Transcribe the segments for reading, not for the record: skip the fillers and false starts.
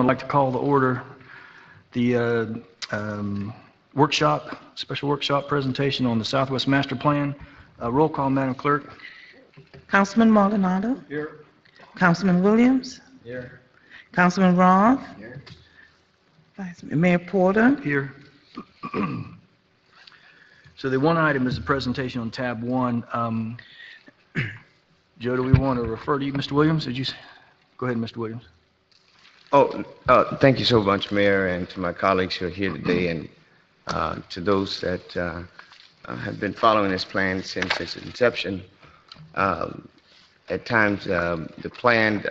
I'd like to call to order the special workshop presentation on the Southwest Master Plan. Roll call, Madam Clerk. Councilman Maldonado. Here. Councilman Williams. Here. Councilman Roth. Here. Mayor Porter. Here. So the one item is the presentation on tab 1. Joe, do we want to refer to you, Mr. Williams? Did you go ahead, Mr. Williams? Thank you so much, Mayor, and to my colleagues who are here today, and to those that have been following this plan since its inception. At times, the plan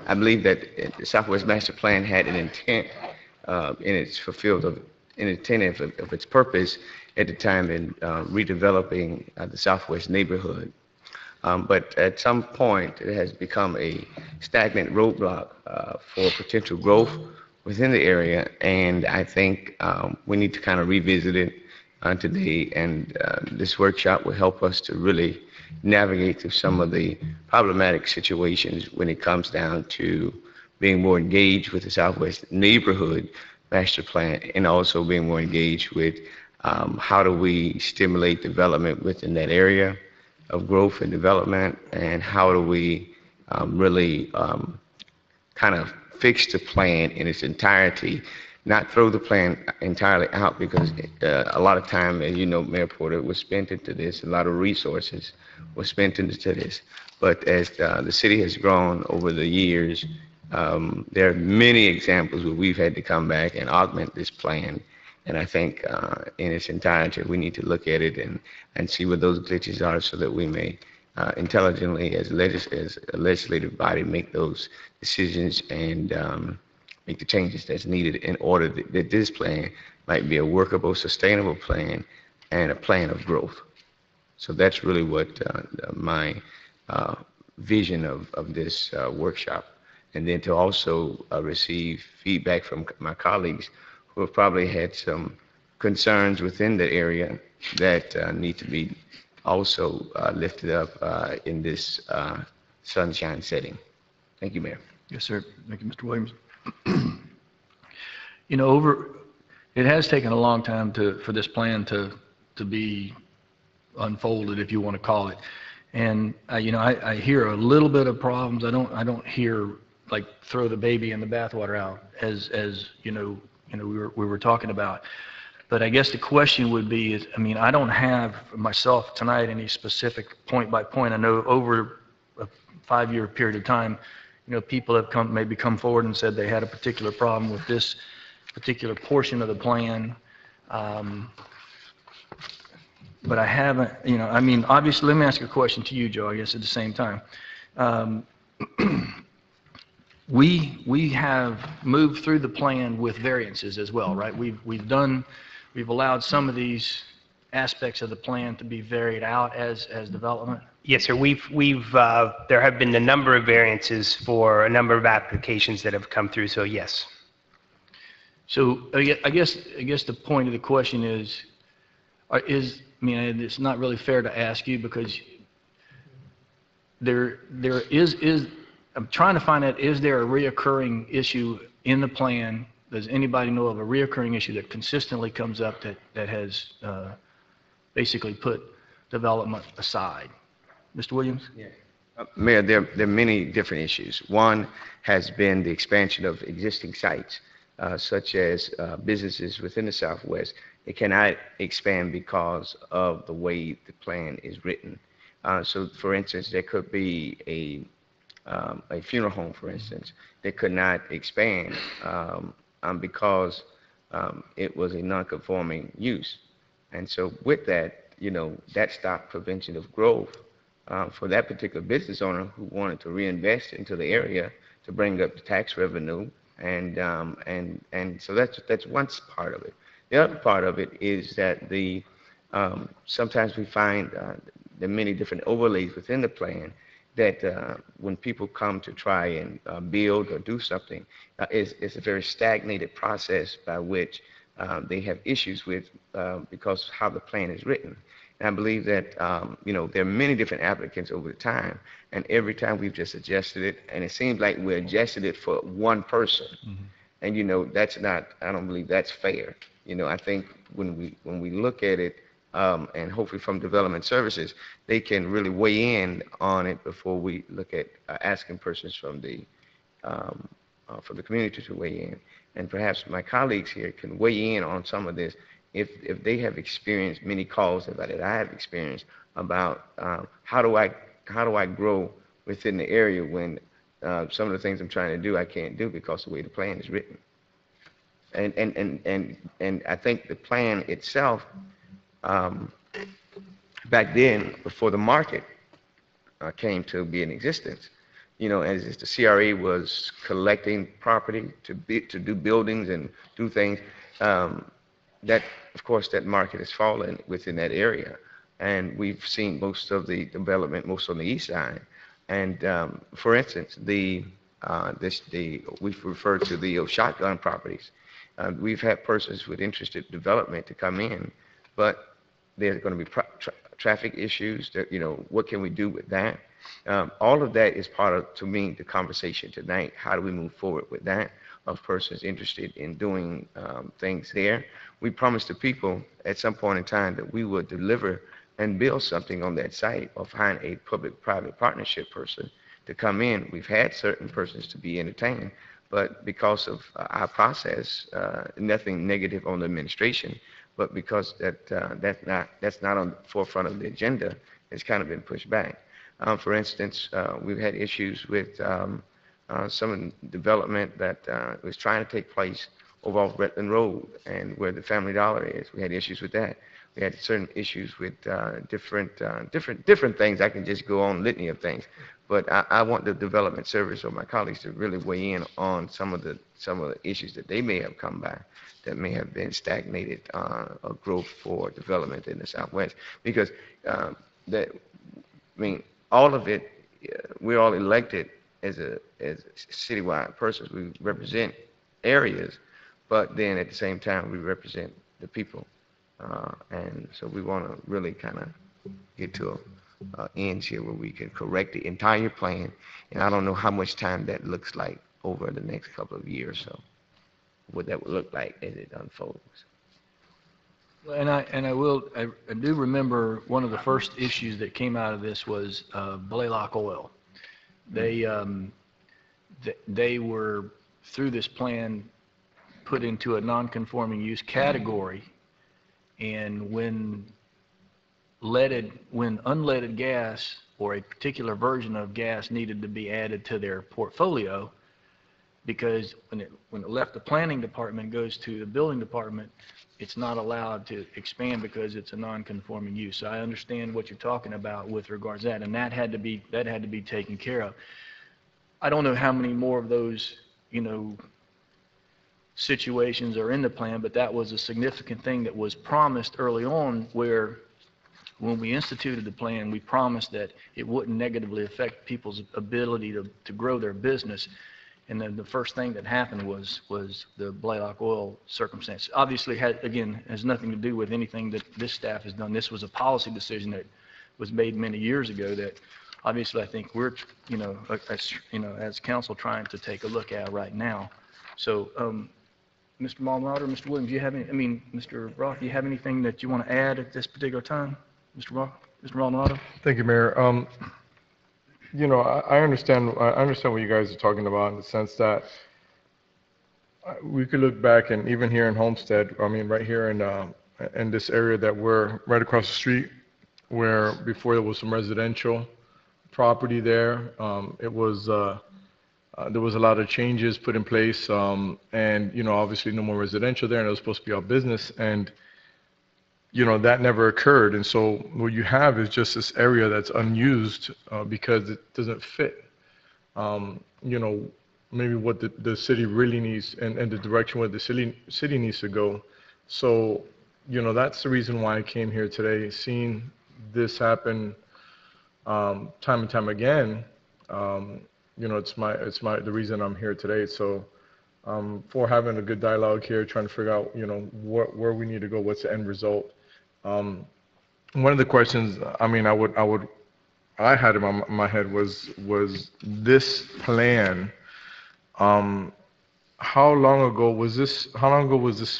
I believe that the Southwest Master Plan had an intent in its intent of its purpose at the time in redeveloping the Southwest neighborhood. But at some point, it has become a stagnant roadblock for potential growth within the area, and I think we need to kind of revisit it today, and this workshop will help us to really navigate through some of the problematic situations when it comes down to being more engaged with the Southwest Neighborhood Master Plan, and also being more engaged with how do we stimulate development within that area of growth and development, and how do we really kind of fix the plan in its entirety, not throw the plan entirely out, because a lot of time, as you know, Mayor Porter, was spent into this, a lot of resources were spent into this. But as the city has grown over the years, there are many examples where we've had to come back and augment this plan. And I think in its entirety, we need to look at it and see what those glitches are, so that we may intelligently, as a legislative body, make those decisions and make the changes that's needed in order that this plan might be a workable, sustainable plan and a plan of growth. So that's really what my vision of this workshop, and then to also receive feedback from my colleagues who have probably had some concerns within the area that need to be also lifted up in this sunshine setting. Thank you, Mayor. Yes, sir. Thank you, Mr. Williams. You know, it has taken a long time for this plan to be unfolded, if you want to call it. And I hear a little bit of problems. I don't hear like throw the baby in the bathwater out, as we were talking about. But I guess the question would be is, I mean, I don't have myself tonight any specific point by point. I know over a 5-year period of time, people have maybe come forward and said they had a particular problem with this particular portion of the plan. But I haven't, I mean, obviously, let me ask a question to you, Joe, I guess at the same time. We have moved through the plan with variances as well, right? We've allowed some of these aspects of the plan to be varied out as development. Yes, sir. There have been a number of variances for a number of applications that have come through. So yes. So I guess the point of the question is, I mean, it's not really fair to ask you, because there is. I'm trying to find out, is there a reoccurring issue in the plan? Does anybody know of a reoccurring issue that consistently comes up that has basically put development aside? Mr. Williams? Yeah. Mayor, there are many different issues. One has been the expansion of existing sites, such as businesses within the Southwest. It cannot expand because of the way the plan is written. So, for instance, there could be a funeral home, for instance, that could not expand because it was a non-conforming use. And so with that, that stopped prevention of growth for that particular business owner who wanted to reinvest into the area to bring up the tax revenue. And so that's one part of it. The other part of it is that sometimes we find there are many different overlays within the plan that when people come to try and build or do something, it's a very stagnated process by which they have issues with because how the plan is written. And I believe that, there are many different applicants over the time, and every time we've just adjusted it, and it seems like we adjusted it for one person. And, that's not, I don't believe that's fair. I think when we look at it, and hopefully from development services, they can really weigh in on it before we look at asking persons from the community to weigh in. And perhaps my colleagues here can weigh in on some of this if they have experienced many calls that I have experienced about how do I grow within the area when some of the things I'm trying to do I can't do because of the way the plan is written. And I think the plan itself, back then, before the market came to be in existence, as the CRA was collecting property to do buildings and do things, that, of course, that market has fallen within that area. And we've seen most of the development, most on the east side. And for instance, we've referred to the shotgun properties. We've had persons with interested development to come in, but there's going to be traffic issues. That, what can we do with that? All of that is part of, to me, the conversation tonight. How do we move forward with that? Of persons interested in doing things there. We promised the people at some point in time that we would deliver and build something on that site or find a public-private partnership person to come in. We've had certain persons to be entertained, but because of our process, nothing negative on the administration, but because that's not on the forefront of the agenda, it's kind of been pushed back. For instance, we've had issues with some development that was trying to take place over off Redland Road and where the Family Dollar is. We had issues with that. We had certain issues with different things. I can just go on litany of things, but I want the development service or my colleagues to really weigh in on some of the issues that they may have come by that may have been stagnated or growth for development in the Southwest. Because all of it, we're all elected as citywide persons. We represent areas, but then at the same time we represent the people. And so we want to really kind of get to an end here where we can correct the entire plan. And I don't know how much time that looks like over the next couple of years. So what that would look like as it unfolds. And I do remember one of the first issues that came out of this was Blaylock Oil. They were, through this plan, put into a non-conforming use category, and when unleaded gas or a particular version of gas needed to be added to their portfolio, because when it left the planning department and goes to the building department, it's not allowed to expand because it's a non-conforming use. So I understand what you're talking about with regards to that, and that had to be taken care of. I don't know how many more of those, situations are in the plan, but that was a significant thing that was promised early on, where when we instituted the plan, we promised that it wouldn't negatively affect people's ability to grow their business. And then the first thing that happened was the Blaylock Oil circumstance. Obviously, has nothing to do with anything that this staff has done. This was a policy decision that was made many years ago that obviously I think we're, as council trying to take a look at right now. So, Mr. Maldonado, Mr. Williams, Mr. Roth, do you have anything that you want to add at this particular time? Mr. Roth, Mr. Maldonado? Thank you, Mayor. I understand what you guys are talking about in the sense that we could look back, and even here in Homestead, right here in this area that we're right across the street, where before there was some residential property there, there was a lot of changes put in place, and obviously no more residential there, and it was supposed to be all business, and that never occurred. And so what you have is just this area that's unused because it doesn't fit, maybe what the city really needs and the direction where the city needs to go. So, that's the reason why I came here today, seeing this happen time and time again. It's the reason I'm here today. So for having a good dialogue here, trying to figure out, where we need to go, what's the end result. One of the questions, I mean, I had in my head was this plan, um, how long ago was this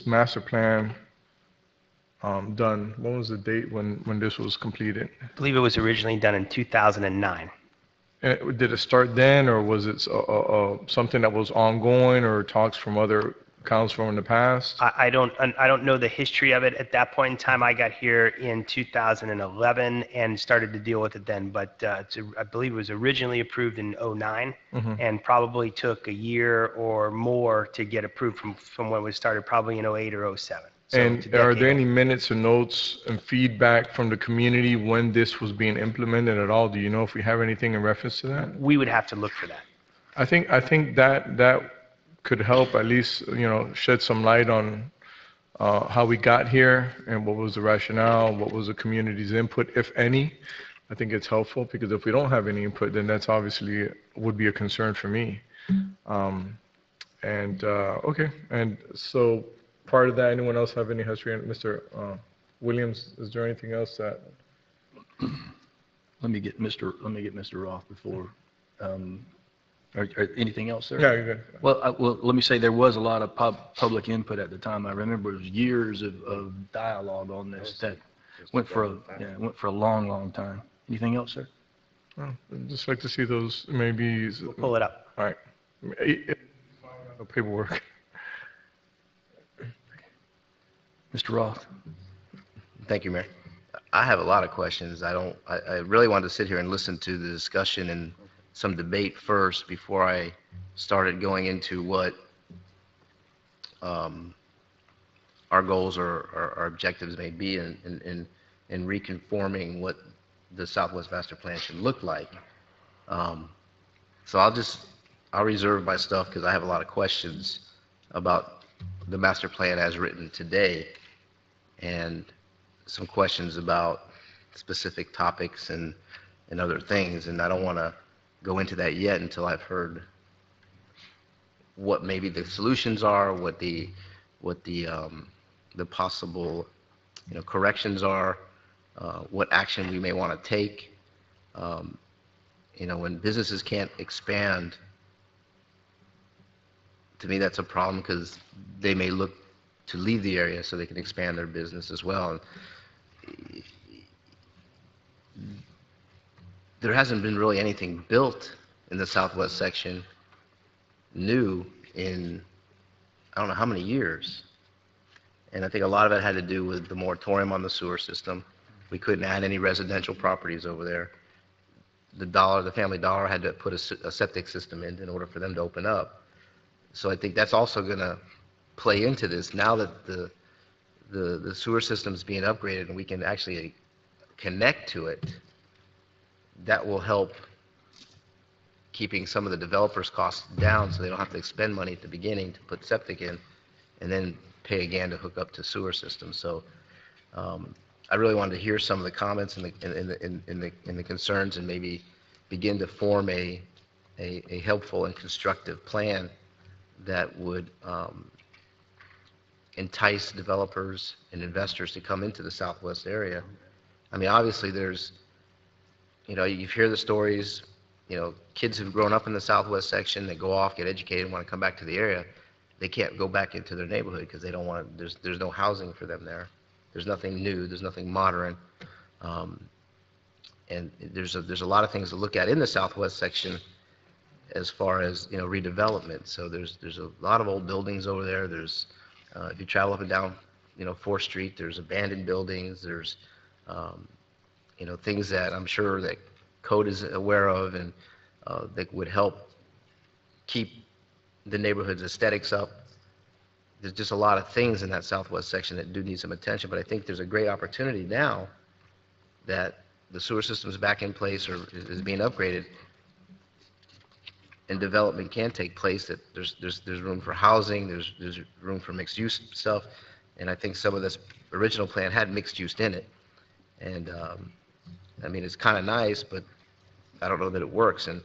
master plan, done? When was the date when this was completed? I believe it was originally done in 2009. Did it start then, or was it something that was ongoing, or talks from other councils from the past? I don't know the history of it. At that point in time, I got here in 2011 and started to deal with it then, but I believe it was originally approved in '09 and probably took a year or more to get approved from when it was started, probably in '08 or '07. So it's a And are there decade any old. minutes and notes and feedback from the community when this was being implemented at all? Do you know if we have anything in reference to that? We would have to look for that. I think that could help at least, shed some light on how we got here and what was the rationale, what was the community's input, if any. I think it's helpful, because if we don't have any input, then that's obviously would be a concern for me. Okay, and so part of that, anyone else have any history? And Mr. Williams, is there anything else that? Let me get Mr. Roth before, or anything else, sir? Yeah, you're good. Well, let me say, there was a lot of public input at the time. I remember it was years of dialogue on this that went for a long, long time. Anything else, sir? Oh, I'd just like to see those maybe. We'll pull it up. All right. Paperwork. Mr. Roth? Thank you, Mayor. I have a lot of questions. I really wanted to sit here and listen to the discussion and some debate first before I started going into what our goals or our objectives may be in reconforming what the Southwest Master Plan should look like. So I'll reserve my stuff because I have a lot of questions about the master plan as written today, and some questions about specific topics and other things, and I don't want to go into that yet until I've heard what maybe the solutions are, what the possible corrections are, what action we may want to take. When businesses can't expand, to me that's a problem, because they may look to leave the area so they can expand their business as well. There hasn't been really anything built in the southwest section new in I don't know how many years. And I think a lot of it had to do with the moratorium on the sewer system. We couldn't add any residential properties over there. The Family Dollar had to put a septic system in order for them to open up. So I think that's also going to play into this. Now that the sewer system is being upgraded and we can actually connect to it, that will help keeping some of the developers' costs down so they don't have to expend money at the beginning to put septic in and then pay again to hook up to sewer systems. So I really wanted to hear some of the comments and the concerns, and maybe begin to form a helpful and constructive plan that would entice developers and investors to come into the southwest area. I mean, obviously there's, you hear the stories, kids who've grown up in the southwest section, they go off, get educated, and want to come back to the area. They can't go back into their neighborhood because they don't want to, there's no housing for them there. There's nothing new, there's nothing modern. And there's a lot of things to look at in the southwest section as far as, redevelopment. So there's a lot of old buildings over there. There's, if you travel up and down, 4th Street, there's abandoned buildings. There's, things that I'm sure that code is aware of, and that would help keep the neighborhood's aesthetics up. There's just a lot of things in that southwest section that do need some attention, but I think there's a great opportunity now that the sewer system is back in place or is being upgraded, and development can take place, that there's room for housing, there's room for mixed use stuff, and I think some of this original plan had mixed use in it. And I mean, it's kind of nice, but I don't know that it works. And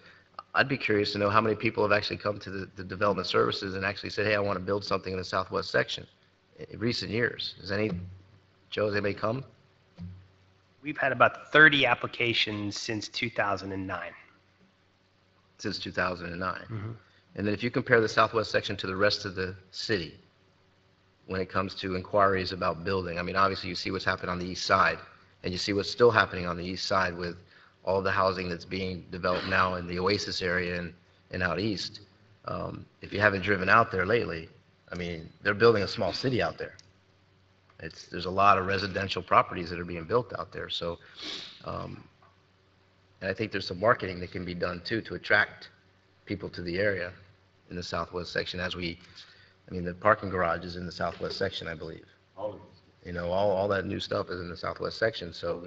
I'd be curious to know how many people have actually come to the development services and actually said, hey, I want to build something in the southwest section in recent years. Has anybody come? We've had about 30 applications since 2009. since 2009. Mhm. And then if you compare the southwest section to the rest of the city, when it comes to inquiries about building, I mean, obviously you see what's happened on the east side, and you see what's still happening on the east side with all the housing that's being developed now in the Oasis area and out east. If you haven't driven out there lately, I mean, they're building a small city out there. There's a lot of residential properties that are being built out there, so, and I think there's some marketing that can be done too to attract people to the area in the southwest section I mean, the parking garage is in the southwest section, I believe. You know, all that new stuff is in the southwest section, so.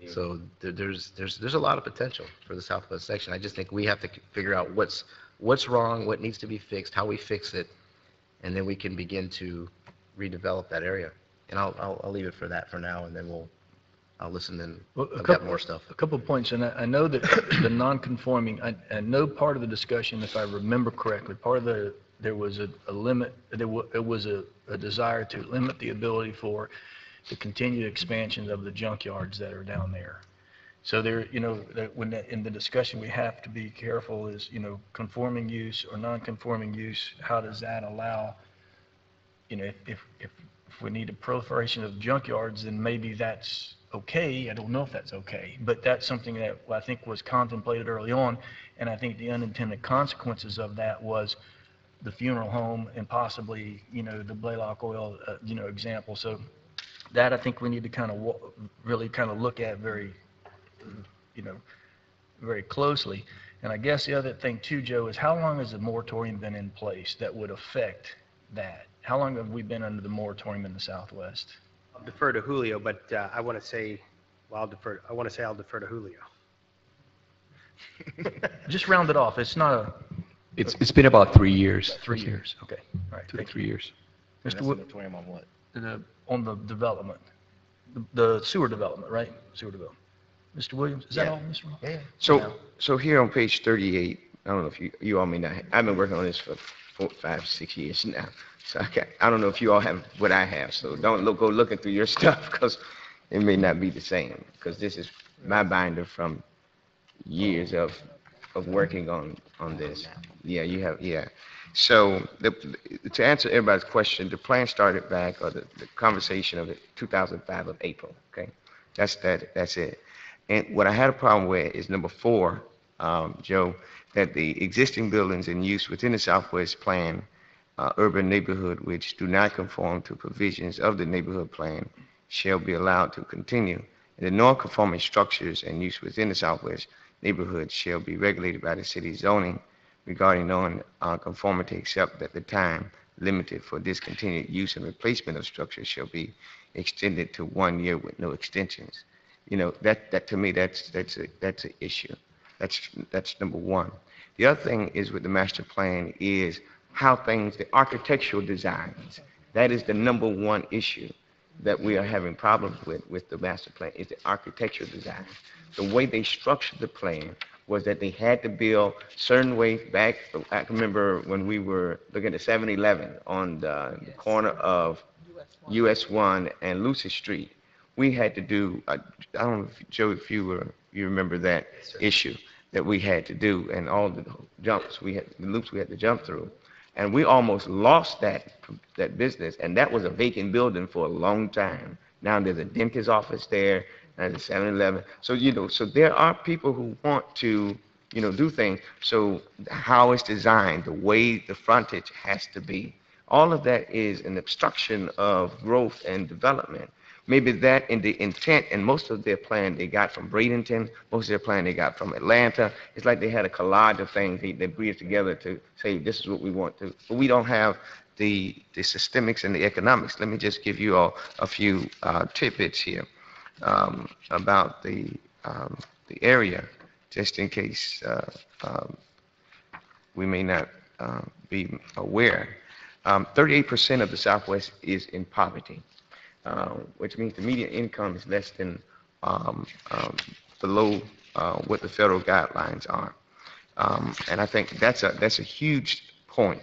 So there's a lot of potential for the southwest section. I just think we have to figure out what's wrong, what needs to be fixed, how we fix it, and then we can begin to redevelop that area. And I'll leave it for that for now, and then I'll listen and Well, I've got more stuff. A couple of points, and I know that the non-conforming, I know part of the discussion, if I remember correctly, there was a limit, it was a desire to limit the ability for the continued expansion of the junkyards that are down there. So there, you know, in the discussion, we have to be careful is, you know, conforming use or non-conforming use, how does that allow, you know, if we need a proliferation of junkyards, then maybe that's okay. I don't know if that's okay, but that's something that I think was contemplated early on, and I think the unintended consequences of that was the funeral home and possibly, you know, the Blaylock Oil, you know, example. So that I think we need to kind of really kind of look at very, you know, very closely. And I guess the other thing too, Joe, is how long has the moratorium been in place that would affect that? How long have we been under the moratorium in the Southwest? I'll defer to Julio, but I want to say, well, I'll defer to Julio. Just round it off. It's not a It's been about 3 years. 3 years. Okay. All right. 2 to Thank 3 years. you. That's Mr. a Wood, moratorium on what? on the development, the sewer development, right? Sewer development. Mr. Williams, is that Yeah. all, Mr. Williams? Yeah. So here on page 38, I don't know if you all may not, I've been working on this for 4, 5, 6 years now. So I don't know if you all have what I have, so don't go looking through your stuff, because it may not be the same, because this is my binder from years of working on this. Yeah, you have, yeah. So to answer everybody's question, the plan started back, or the conversation of it, 2005 of April, okay? That's it. And what I had a problem with is number 4, Joe, that the existing buildings in use within the Southwest Plan urban neighborhood which do not conform to provisions of the neighborhood plan shall be allowed to continue. And the non-conforming structures and use within the Southwest neighborhood shall be regulated by the city zoning regarding non-conformity, except that the time limited for discontinued use and replacement of structures shall be extended to 1 year with no extensions. You know, that to me, that's an issue. That's number 1. The other thing is with the master plan is how things, the architectural designs, that is the number 1 issue that we are having problems with the master plan, is the architectural design. The way they structured the plan was that they had to build certain ways back. I can remember when we were looking at 7-Eleven on the corner of US 1 and Lucy Street. We had to do, I don't know, Joe, if you remember that issue that we had to do, and all the jumps the loops we had to jump through. And we almost lost that business, and that was a vacant building for a long time. Now there's a dentist's office there, and there's a 7-Eleven. So, you know, so there are people who want to, you know, do things. So how it's designed, the way the frontage has to be, all of that is an obstruction of growth and development. Maybe that in the intent, and most of their plan they got from Bradenton, most of their plan they got from Atlanta. It's like they had a collage of things they breathed together to say, this is what we want to, but we don't have the systemics and the economics. Let me just give you all a few tidbits here about the area, just in case we may not be aware. 38% of the Southwest is in poverty. Which means the median income is less than below what the federal guidelines are. And I think that's a huge point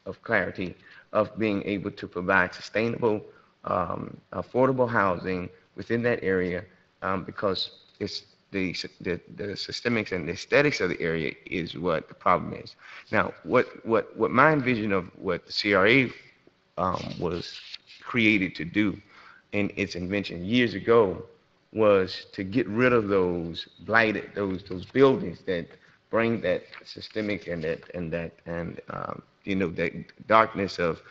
of clarity of being able to provide sustainable, affordable housing within that area, because it's the systemics and the aesthetics of the area is what the problem is. Now, what my vision of what the CRA was created to do in its invention years ago was to get rid of those blighted, those buildings that bring that systemic and you know, that darkness of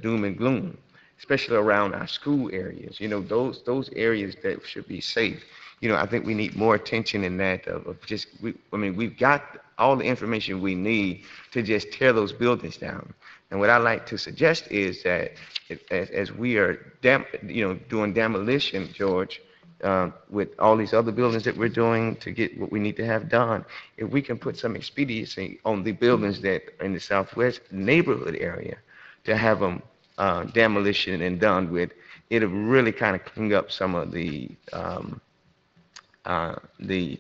doom and gloom, especially around our school areas. You know, those areas that should be safe. You know, I think we need more attention in that of just, I mean, we've got all the information we need to just tear those buildings down. And what I like to suggest is that as we are, doing demolition, George, with all these other buildings that we're doing to get what we need to have done, if we can put some expediency on the buildings that are in the southwest neighborhood area to have them demolition and done with, it'll really kind of clean up some of the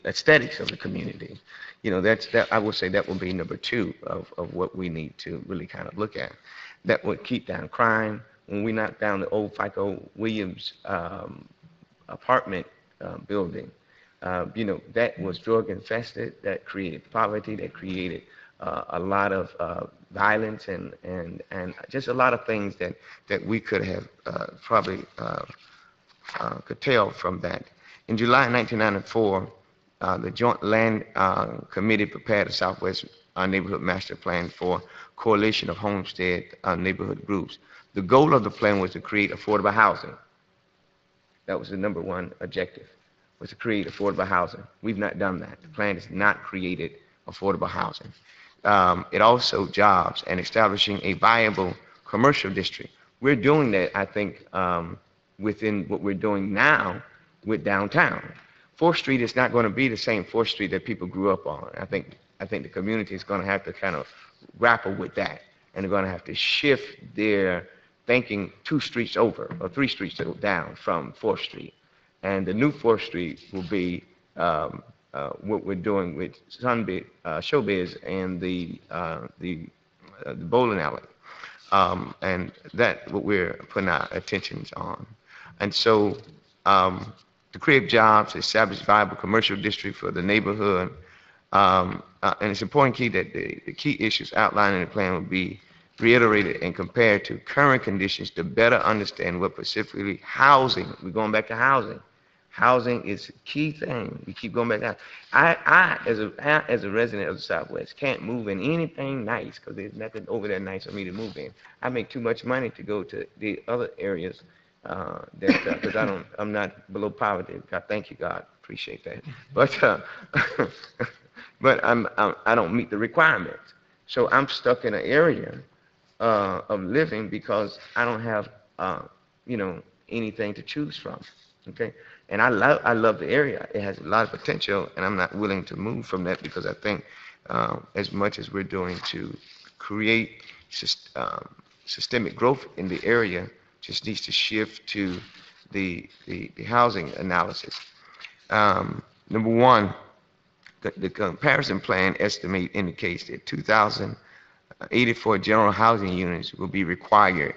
aesthetics of the community. You know, that I would say that will be number two of what we need to really kind of look at. That would keep down crime. When we knocked down the old FICO Williams apartment building, you know, that was drug infested, that created poverty, that created a lot of violence and just a lot of things that we could have probably curtailed from that. In July 1994, the Joint Land Committee prepared a Southwest Neighborhood Master Plan for coalition of Homestead neighborhood groups. The goal of the plan was to create affordable housing. That was the number one objective, was to create affordable housing. We've not done that. The plan has not created affordable housing. It also jobs and establishing a viable commercial district. We're doing that, I think, within what we're doing now with downtown. 4th Street is not going to be the same 4th Street that people grew up on. I think the community is going to have to kind of grapple with that, and they're going to have to shift their thinking 2 streets over or 3 streets down from 4th Street. And the new 4th Street will be what we're doing with Showbiz and the bowling alley. And that's what we're putting our attentions on. And so to create jobs, establish viable commercial district for the neighborhood. And it's important key that the key issues outlined in the plan will be reiterated and compared to current conditions to better understand what specifically housing, we're going back to housing. Housing is a key thing. We keep going back down. I as a resident of the Southwest, can't move in anything nice because there's nothing over there nice for me to move in. I make too much money to go to the other areas because I'm not below poverty. God, thank you, God, appreciate that. But I don't meet the requirements. So I'm stuck in an area of living because I don't have anything to choose from. Okay, and I love the area. It has a lot of potential, and I'm not willing to move from that because I think as much as we're doing to create systemic growth in the area, just needs to shift to the housing analysis. Number one, the comparison plan estimate indicates that 2,084 general housing units will be required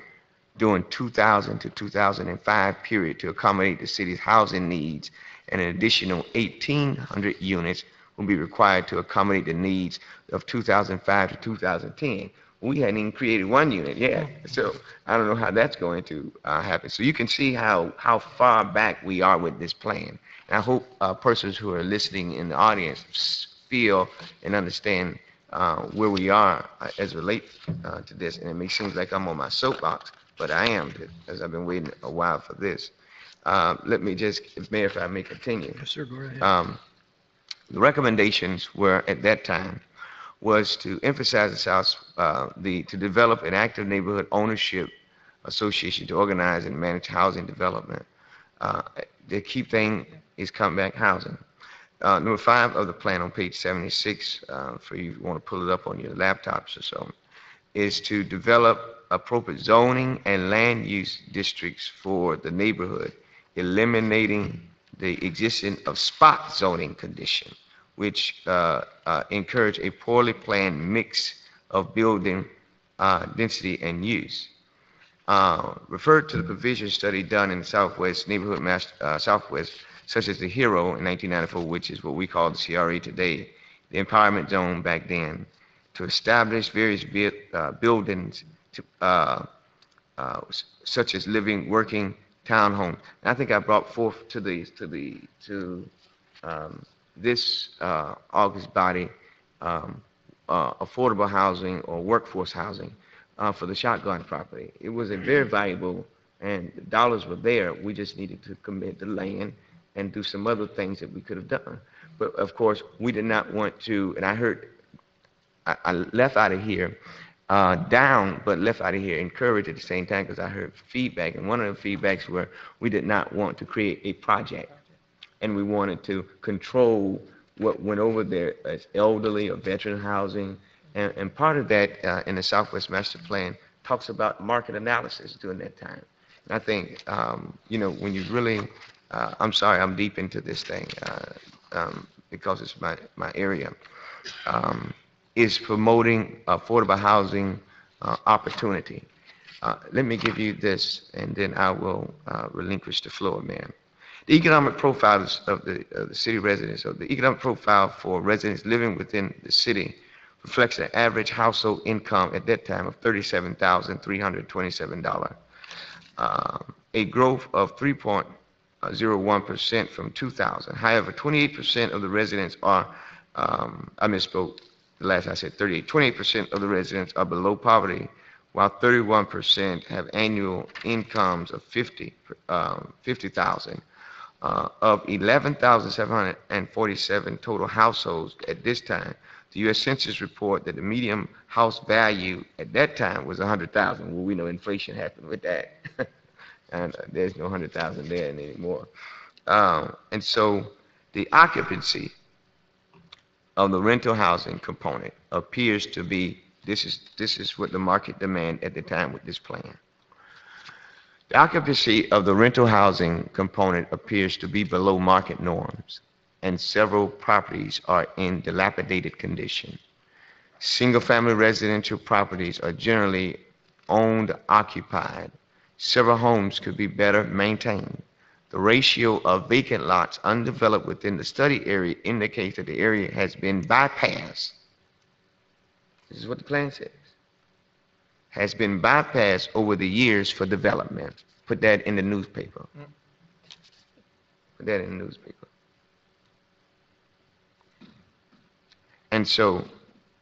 during 2000 to 2005 period to accommodate the city's housing needs, and an additional 1,800 units will be required to accommodate the needs of 2005 to 2010. We hadn't even created one unit yet, so I don't know how that's going to happen. So you can see how far back we are with this plan. And I hope persons who are listening in the audience feel and understand where we are as relate to this. And it may seem like I'm on my soapbox, but I am, because I've been waiting a while for this. Let me just, Mayor, if I may continue. Yes, sir, go ahead. The recommendations were at that time was to emphasize the South, to develop an active neighborhood ownership association to organize and manage housing development. The key thing is comeback housing. Number 5 of the plan on page 76, for you want to pull it up on your laptops or so, is to develop appropriate zoning and land use districts for the neighborhood, eliminating the existence of spot zoning condition, which encourage a poorly planned mix of building density and use. referred to the provision study done in the Southwest neighborhood Southwest, such as the HERO in 1994, which is what we call the CRA today, the empowerment zone back then, to establish various buildings to, such as living, working, townhomes. And I think I brought forth to this August body affordable housing or workforce housing for the shotgun property. It was a very valuable, and the dollars were there. We just needed to commit the land and do some other things that we could have done. But of course, we did not want to, and I heard, I left out of here down, but left out of here encouraged at the same time because I heard feedback, and one of the feedbacks were we did not want to create a project, and we wanted to control what went over there as elderly or veteran housing, and part of that in the Southwest Master Plan talks about market analysis during that time. And I think, you know, when you really, I'm sorry, I'm deep into this thing because it's my area, is promoting affordable housing opportunity. Let me give you this, and then I will relinquish the floor, ma'am. The economic profiles of the city residents, or the economic profile for residents living within the city reflects an average household income at that time of $37,327, a growth of 3.01% from 2000. However, 28% of the residents are, I misspoke, the last I said 38, 28% of the residents are below poverty, while 31% have annual incomes of 50,000. Of 11,747 total households at this time, the U.S. Census report that the median house value at that time was 100,000. Well, we know inflation happened with that, and there's no 100,000 there anymore. And so the occupancy of the rental housing component appears to be, this is what the market demand at the time with this plan. The occupancy of the rental housing component appears to be below market norms, and several properties are in dilapidated condition. Single-family residential properties are generally owned, occupied. Several homes could be better maintained. The ratio of vacant lots undeveloped within the study area indicates that the area has been bypassed. This is what the plan says. Has been bypassed over the years for development. Put that in the newspaper. Put that in the newspaper. And so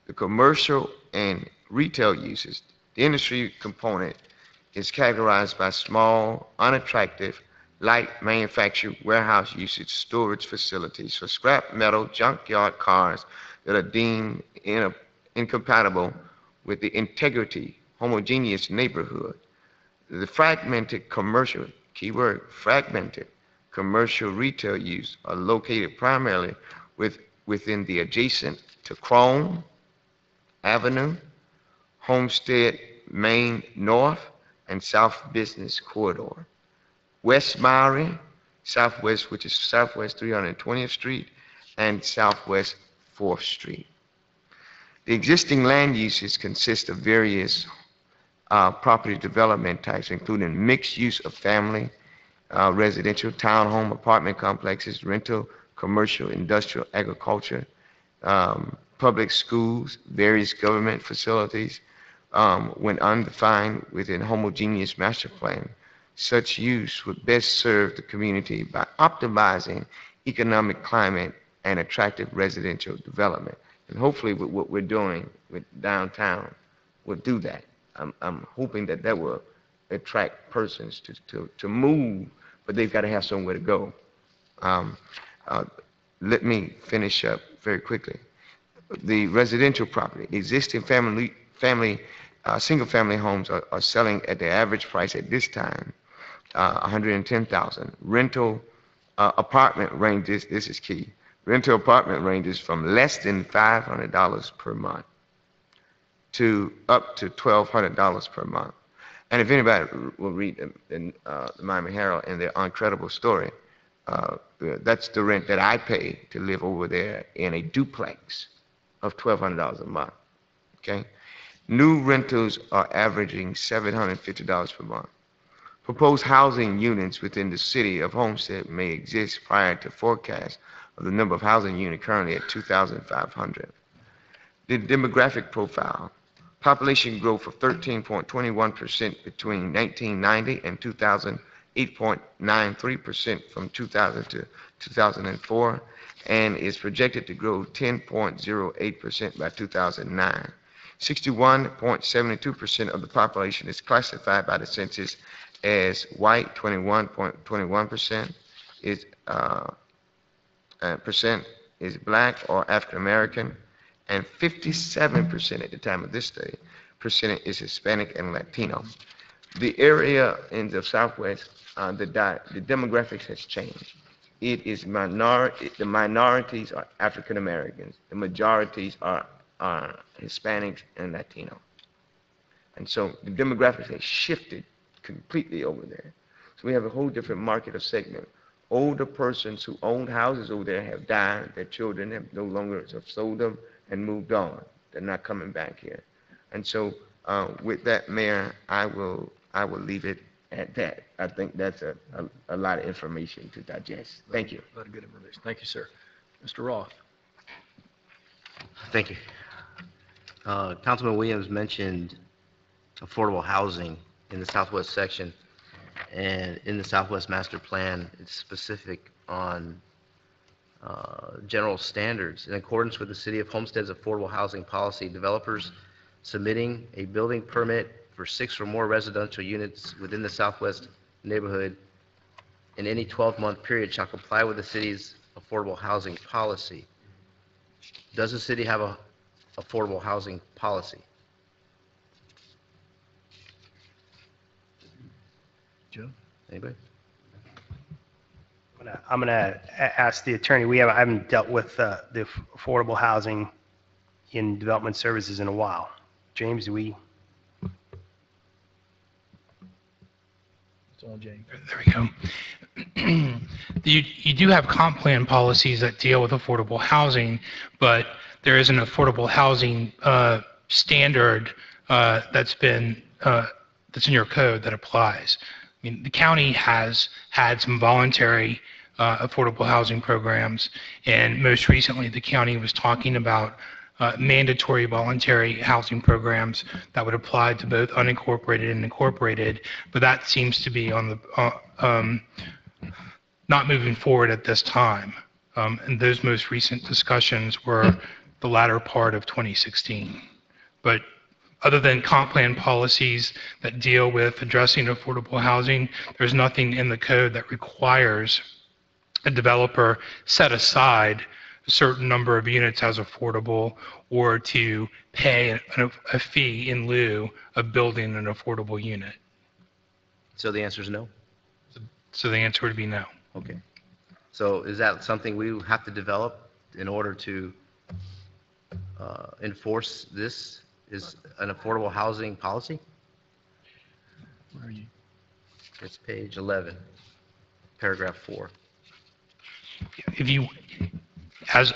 the commercial and retail uses, the industry component is categorized by small, unattractive, light manufactured warehouse usage storage facilities for scrap metal junkyard cars that are deemed incompatible with the integrity homogeneous neighborhood. The fragmented commercial, keyword fragmented, commercial retail use are located primarily within the adjacent to Chrome Avenue, Homestead, Main North, and South Business Corridor. West Maury, Southwest, which is Southwest 320th Street, and Southwest 4th Street. The existing land uses consist of various property development types, including mixed use of family, residential, townhome, apartment complexes, rental, commercial, industrial, agriculture, public schools, various government facilities. When undefined within homogeneous master plan, such use would best serve the community by optimizing economic climate and attractive residential development. And hopefully with what we're doing with downtown, we'll do that. I'm hoping that that will attract persons to move, but they've got to have somewhere to go. Let me finish up very quickly. The residential property, existing single-family homes are selling at the average price at this time, $110,000. Rental apartment ranges, this is key, rental apartment ranges from less than $500 per month to up to $1,200 per month. And if anybody will read the Miami Herald and their incredible story, that's the rent that I pay to live over there in a duplex of $1,200 a month, okay? New rentals are averaging $750 per month. Proposed housing units within the city of Homestead may exist prior to forecast of the number of housing units currently at 2,500. The demographic profile. Population growth of 13.21% between 1990 and 2000, 8.93% from 2000 to 2004, and is projected to grow 10.08% by 2009. 61.72% of the population is classified by the census as white, 21.21% is percent is black or African American, and 57% at the time of this study percent is Hispanic and Latino. The area in the Southwest, the demographics has changed. It is minority. The minorities are African Americans. The majorities are Hispanics and Latino. And so the demographics has shifted completely over there. So we have a whole different market of segment. Older persons who owned houses over there have died. Their children have no longer have sold them and moved on. They're not coming back here. And so with that, Mayor, I will leave it at that. I think that's a lot of information to digest. Thank you. A lot of good information. Thank you, sir. Mr. Roth. Thank you. Councilman Williams mentioned affordable housing in the Southwest section, and in the Southwest Master Plan, it's specific on general standards. In accordance with the City of Homestead's affordable housing policy, developers submitting a building permit for 6 or more residential units within the Southwest neighborhood in any 12-month period shall comply with the city's affordable housing policy. Does the city have a affordable housing policy? Joe? Anybody? I'm gonna ask the attorney. I haven't dealt with the affordable housing in development services in a while. James, do we? It's on James. There we go. You do have comp plan policies that deal with affordable housing, but there is an affordable housing standard that's in your code that applies. I mean, the county has had some voluntary affordable housing programs, and most recently the county was talking about mandatory voluntary housing programs that would apply to both unincorporated and incorporated, but that seems to be on the not moving forward at this time. And those most recent discussions were the latter part of 2016. But other than comp plan policies that deal with addressing affordable housing, there's nothing in the code that requires a developer set aside a certain number of units as affordable or to pay a fee in lieu of building an affordable unit. So the answer is no? So the answer would be no. Okay. So is that something we have to develop in order to enforce this? Is an affordable housing policy? Where are you? It's page 11, paragraph 4. If you, as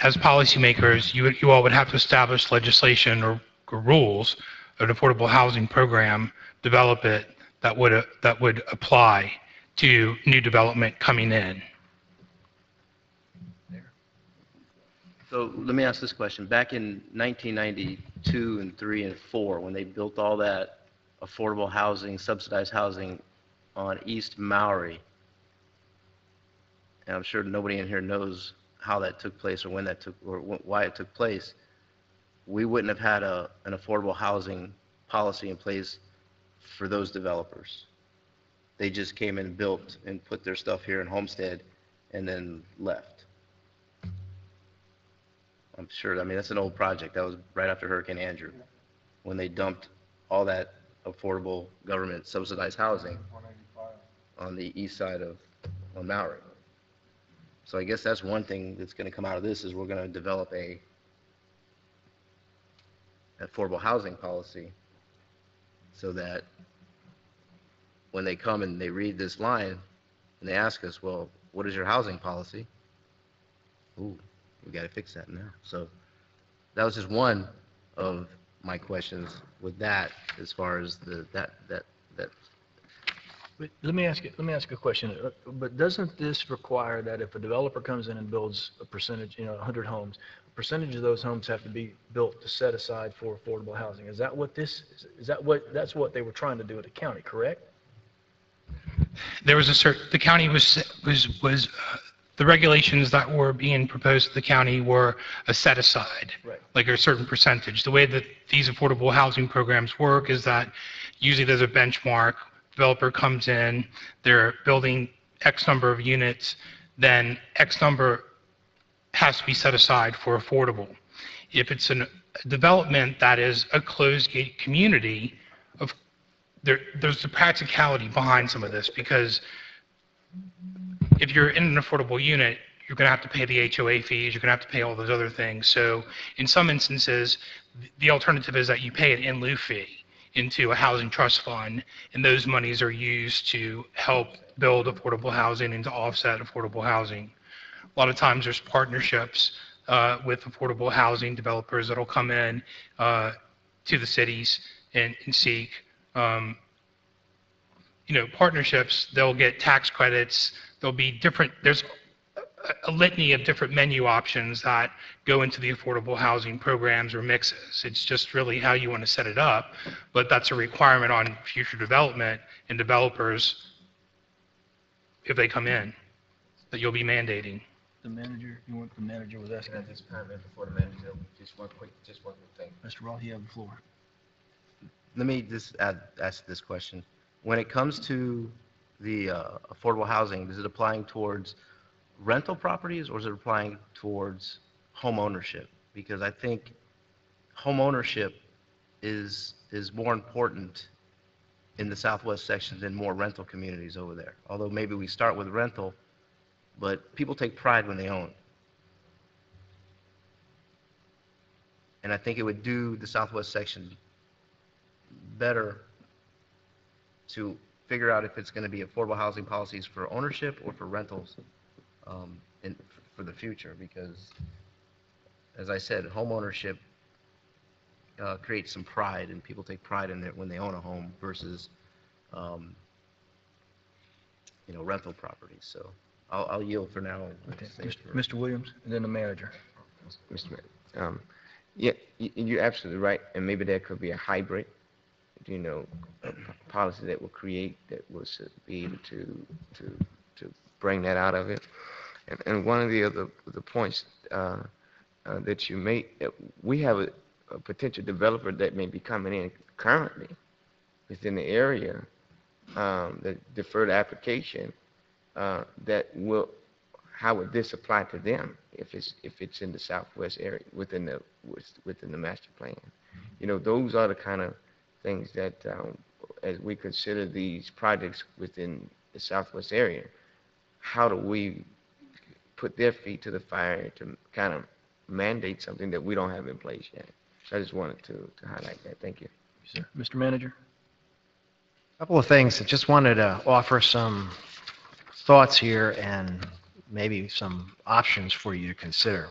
policymakers, you all would have to establish legislation or rules, an affordable housing program, develop it that would apply to new development coming in. So let me ask this question. Back in 1992 and 3 and 4, when they built all that affordable housing, subsidized housing on East Maury, and I'm sure nobody in here knows how that took place or when that took, or why it took place, we wouldn't have had an affordable housing policy in place for those developers. They just came and built and put their stuff here in Homestead and then left. I'm sure, I mean, that's an old project. That was right after Hurricane Andrew, when they dumped all that affordable government subsidized housing on the east side of Maury. So I guess that's one thing that's going to come out of this, is we're going to develop a affordable housing policy so that when they come and they read this line and they ask us, well, what is your housing policy? Ooh, we got to fix that now. So that was just one of my questions with that as far as that. But let me ask you a question. But doesn't this require that if a developer comes in and builds a percentage, 100 homes, a percentage of those homes have to be built to set aside for affordable housing? Is that what that's what they were trying to do at the county, correct? There was the county the regulations that were being proposed to the county were a set aside, Right. like a certain percentage. The way that these affordable housing programs work is that usually there's a benchmark. Developer comes in, they're building X number of units, then X number has to be set aside for affordable. If it's a development that is a closed gate community, there's the practicality behind some of this, because if you're in an affordable unit, you're going to have to pay the HOA fees, you're going to have to pay all those other things. So in some instances, the alternative is that you pay an in lieu fee into a housing trust fund, and those monies are used to help build affordable housing and to offset affordable housing. A lot of times there's partnerships with affordable housing developers that'll come in to the cities and seek partnerships. They'll get tax credits. There'll be there's a litany of different menu options that go into the affordable housing programs or mixes. It's just really how you want to set it up, but that's a requirement on future development and developers if they come in that you'll be mandating. The manager was asking. At this time, before the manager, just one quick thing. Mr. Roth, you have the floor. Let me just ask this question. When it comes to the affordable housing, is it applying towards rental properties or is it applying towards home ownership? Because I think home ownership is more important in the southwest section than more rental communities over there. Although maybe we start with rental, but people take pride when they own. And I think it would do the southwest section better to figure out if it's going to be affordable housing policies for ownership or for rentals for the future, because, as I said, home ownership creates some pride, and people take pride in it when they own a home versus, rental properties. So I'll yield for now. Okay. Mr. Williams, and then the manager. Mr. Mayor. Yeah, you're absolutely right, and maybe there could be a hybrid, policy that will create, that will be able to bring that out of it. And one of the points that you make, we have a potential developer that may be coming in currently within the area, the deferred application, how would this apply to them if it's in the southwest area within the master plan? Those are the kind of things that as we consider these projects within the southwest area, how do we put their feet to the fire to kind of mandate something that we don't have in place yet? So I just wanted to highlight that. Thank you. Sir. Mr. Manager. Couple of things. I just wanted to offer some thoughts here and maybe some options for you to consider.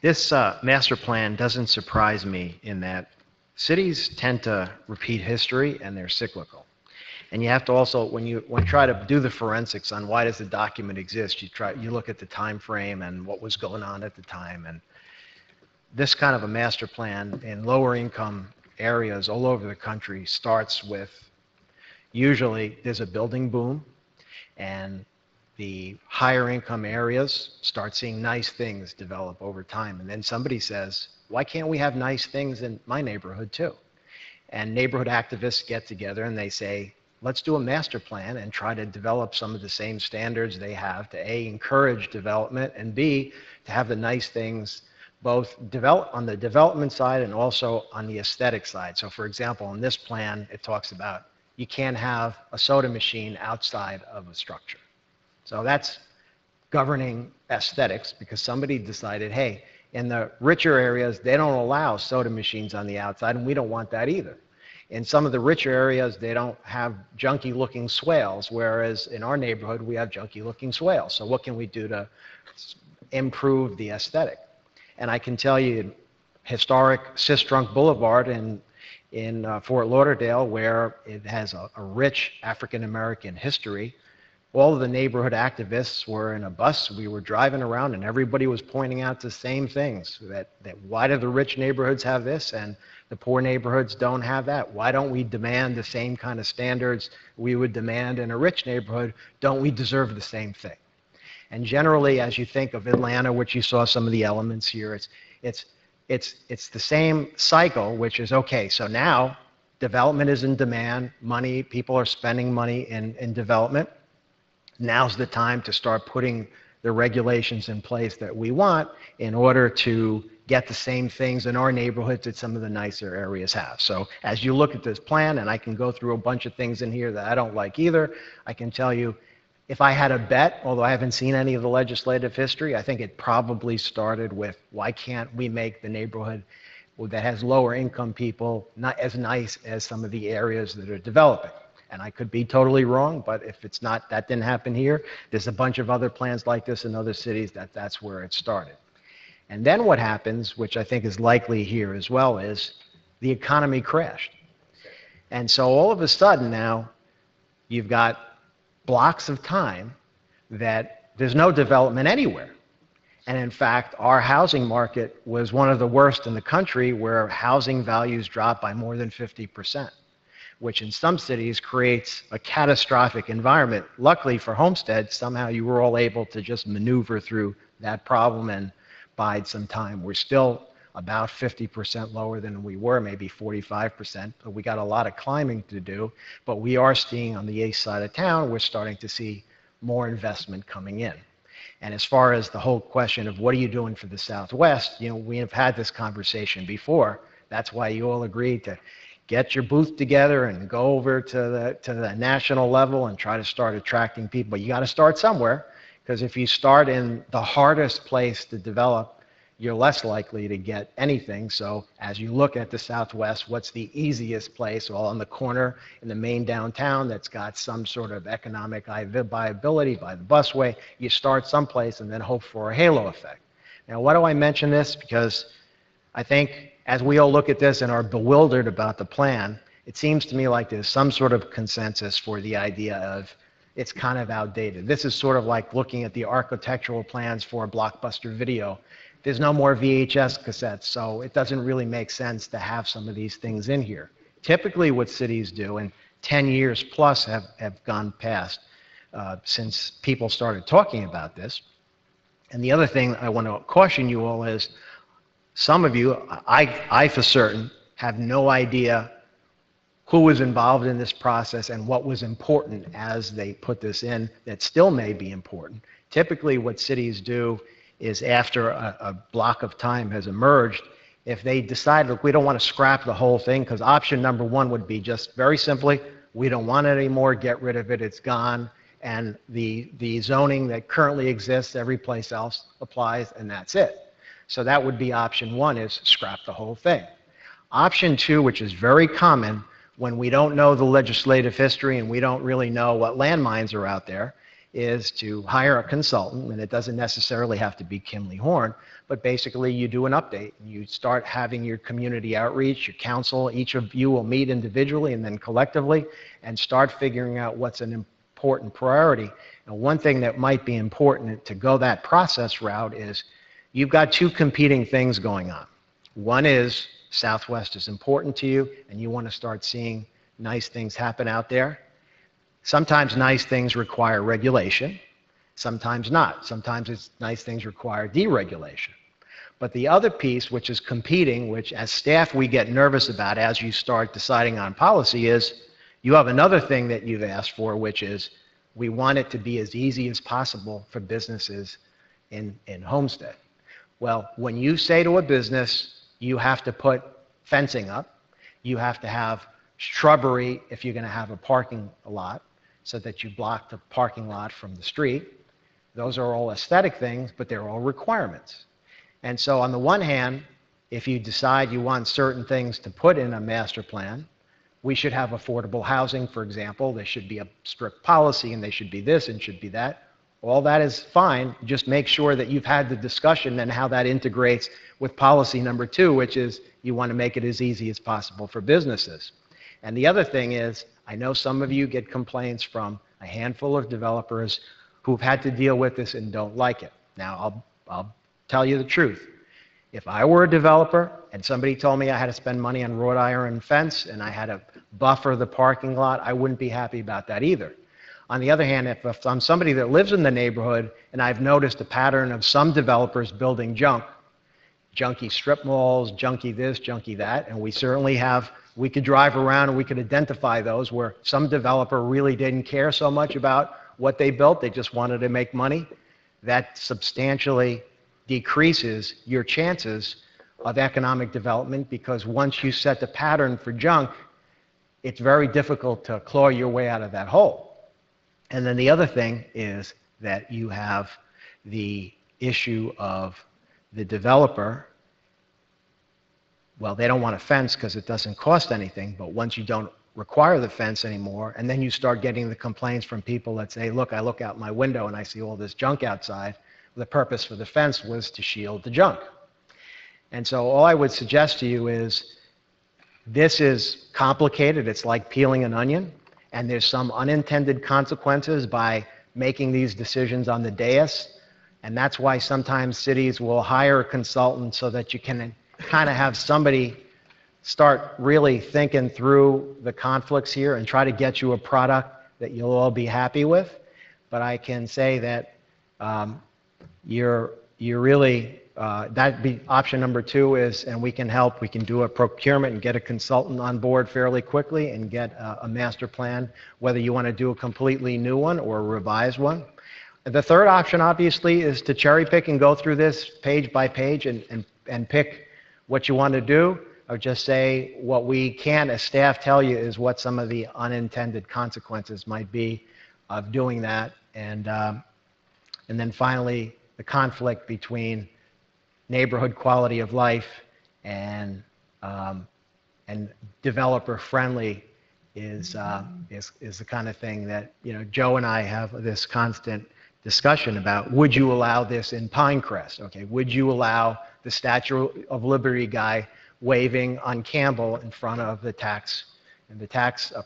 This master plan doesn't surprise me in that cities tend to repeat history and they're cyclical. And you have to also, when you try to do the forensics on why does the document exist, you look at the time frame and what was going on at the time. And this kind of a master plan in lower income areas all over the country starts with, usually there's a building boom, and the higher income areas start seeing nice things develop over time. And then somebody says, why can't we have nice things in my neighborhood too? And neighborhood activists get together and they say, let's do a master plan and try to develop some of the same standards they have to A, encourage development, and B, to have the nice things both develop on the development side and also on the aesthetic side. So for example, in this plan, it talks about you can't have a soda machine outside of a structure. So that's governing aesthetics, because somebody decided, hey, in the richer areas, they don't allow soda machines on the outside, and we don't want that either. In some of the richer areas, they don't have junky-looking swales, whereas in our neighborhood, we have junky-looking swales. So what can we do to improve the aesthetic? And I can tell you, historic Sistrunk Boulevard in Fort Lauderdale, where it has a rich African-American history. All of the neighborhood activists were in a bus. We were driving around, and everybody was pointing out the same things, that why do the rich neighborhoods have this and the poor neighborhoods don't have that? Why don't we demand the same kind of standards we would demand in a rich neighborhood? Don't we deserve the same thing? And generally, as you think of Atlanta, which you saw some of the elements here, it's the same cycle, which is, okay, so now development is in demand, money, people are spending money in development. Now's the time to start putting the regulations in place that we want in order to get the same things in our neighborhoods that some of the nicer areas have. So as you look at this plan, and I can go through a bunch of things in here that I don't like either, I can tell you, if I had a bet, although I haven't seen any of the legislative history, I think it probably started with, why can't we make the neighborhood that has lower income people not as nice as some of the areas that are developing? And I could be totally wrong, but if it's not, that didn't happen here. There's a bunch of other plans like this in other cities that's where it started. And then what happens, which I think is likely here as well, is the economy crashed. And so all of a sudden now, you've got blocks of time that there's no development anywhere. And in fact, our housing market was one of the worst in the country, where housing values dropped by more than 50%. Which in some cities creates a catastrophic environment. Luckily for Homestead, somehow you were all able to just maneuver through that problem and bide some time. We're still about 50% lower than we were, maybe 45%, but we got a lot of climbing to do. But we are seeing on the east side of town, we're starting to see more investment coming in. And as far as the whole question of what are you doing for the Southwest, we have had this conversation before. That's why you all agreed to get your booth together and go over to the national level and try to start attracting people. But you got to start somewhere, because if you start in the hardest place to develop, you're less likely to get anything. So as you look at the Southwest, what's the easiest place? Well, on the corner in the main downtown that's got some sort of economic viability by the busway, you start someplace and then hope for a halo effect. Now, why do I mention this? Because I think as we all look at this and are bewildered about the plan, it seems to me like there's some sort of consensus for the idea of it's kind of outdated. This is sort of like looking at the architectural plans for a Blockbuster Video. There's no more VHS cassettes, so it doesn't really make sense to have some of these things in here. Typically what cities do, and 10 years plus have gone past since people started talking about this. And the other thing I want to caution you all is, some of you, I for certain, have no idea who was involved in this process and what was important as they put this in that still may be important. Typically what cities do is, after a block of time has emerged, if they decide, look, we don't want to scrap the whole thing, because option number one would be just very simply, we don't want it anymore, get rid of it, it's gone, and the zoning that currently exists every place else applies, and that's it. So that would be option one, is scrap the whole thing. Option two, which is very common when we don't know the legislative history and we don't really know what landmines are out there, is to hire a consultant, and it doesn't necessarily have to be Kimley Horn, but basically you do an update. You start having your community outreach, your council, each of you will meet individually and then collectively, and start figuring out what's an important priority. And one thing that might be important to go that process route is, you've got two competing things going on. One is Southwest is important to you, and you want to start seeing nice things happen out there. Sometimes nice things require regulation, sometimes not. Sometimes nice things require deregulation. But the other piece, which is competing, which as staff we get nervous about as you start deciding on policy, is you have another thing that you've asked for, which is we want it to be as easy as possible for businesses in Homestead. Well, when you say to a business, you have to put fencing up, you have to have shrubbery if you're going to have a parking lot, so that you block the parking lot from the street. Those are all aesthetic things, but they're all requirements. And so on the one hand, if you decide you want certain things to put in a master plan, we should have affordable housing, for example. There should be a strict policy, and they should be this and should be that. All that is fine. Just make sure that you've had the discussion and how that integrates with policy number 2, which is you want to make it as easy as possible for businesses. And the other thing is, I know some of you get complaints from a handful of developers who've had to deal with this and don't like it. Now, I'll tell you the truth. If I were a developer and somebody told me I had to spend money on wrought iron fence and I had to buffer the parking lot, I wouldn't be happy about that either. On the other hand, if I'm somebody that lives in the neighborhood and I've noticed a pattern of some developers building junky strip malls, junky this, junky that, and we certainly have, we could drive around and we could identify those where some developer really didn't care so much about what they built, they just wanted to make money. That substantially decreases your chances of economic development, because once you set the pattern for junk, it's very difficult to claw your way out of that hole. And then the other thing is that you have the issue of the developer. Well, they don't want a fence because it doesn't cost anything, but once you don't require the fence anymore, and then you start getting the complaints from people that say, look, I look out my window and I see all this junk outside. The purpose for the fence was to shield the junk. And so all I would suggest to you is, this is complicated. It's like peeling an onion, and there's some unintended consequences by making these decisions on the dais. And that's why sometimes cities will hire a consultant so that you can kind of have somebody start really thinking through the conflicts here and try to get you a product that you'll all be happy with. But I can say that you're really, that'd be option number 2 is, and we can help, we can do a procurement and get a consultant on board fairly quickly and get a master plan, whether you want to do a completely new one or a revised one. The third option, obviously, is to cherry pick and go through this page by page and pick what you want to do. I would just say what we can, as staff, tell you is what some of the unintended consequences might be of doing that. And then finally, the conflict between neighborhood quality of life and developer friendly is the kind of thing that, you know, Joe and I have this constant discussion about. Would you allow this in Pinecrest? Okay, would you allow the Statue of Liberty guy waving on Campbell in front of the tax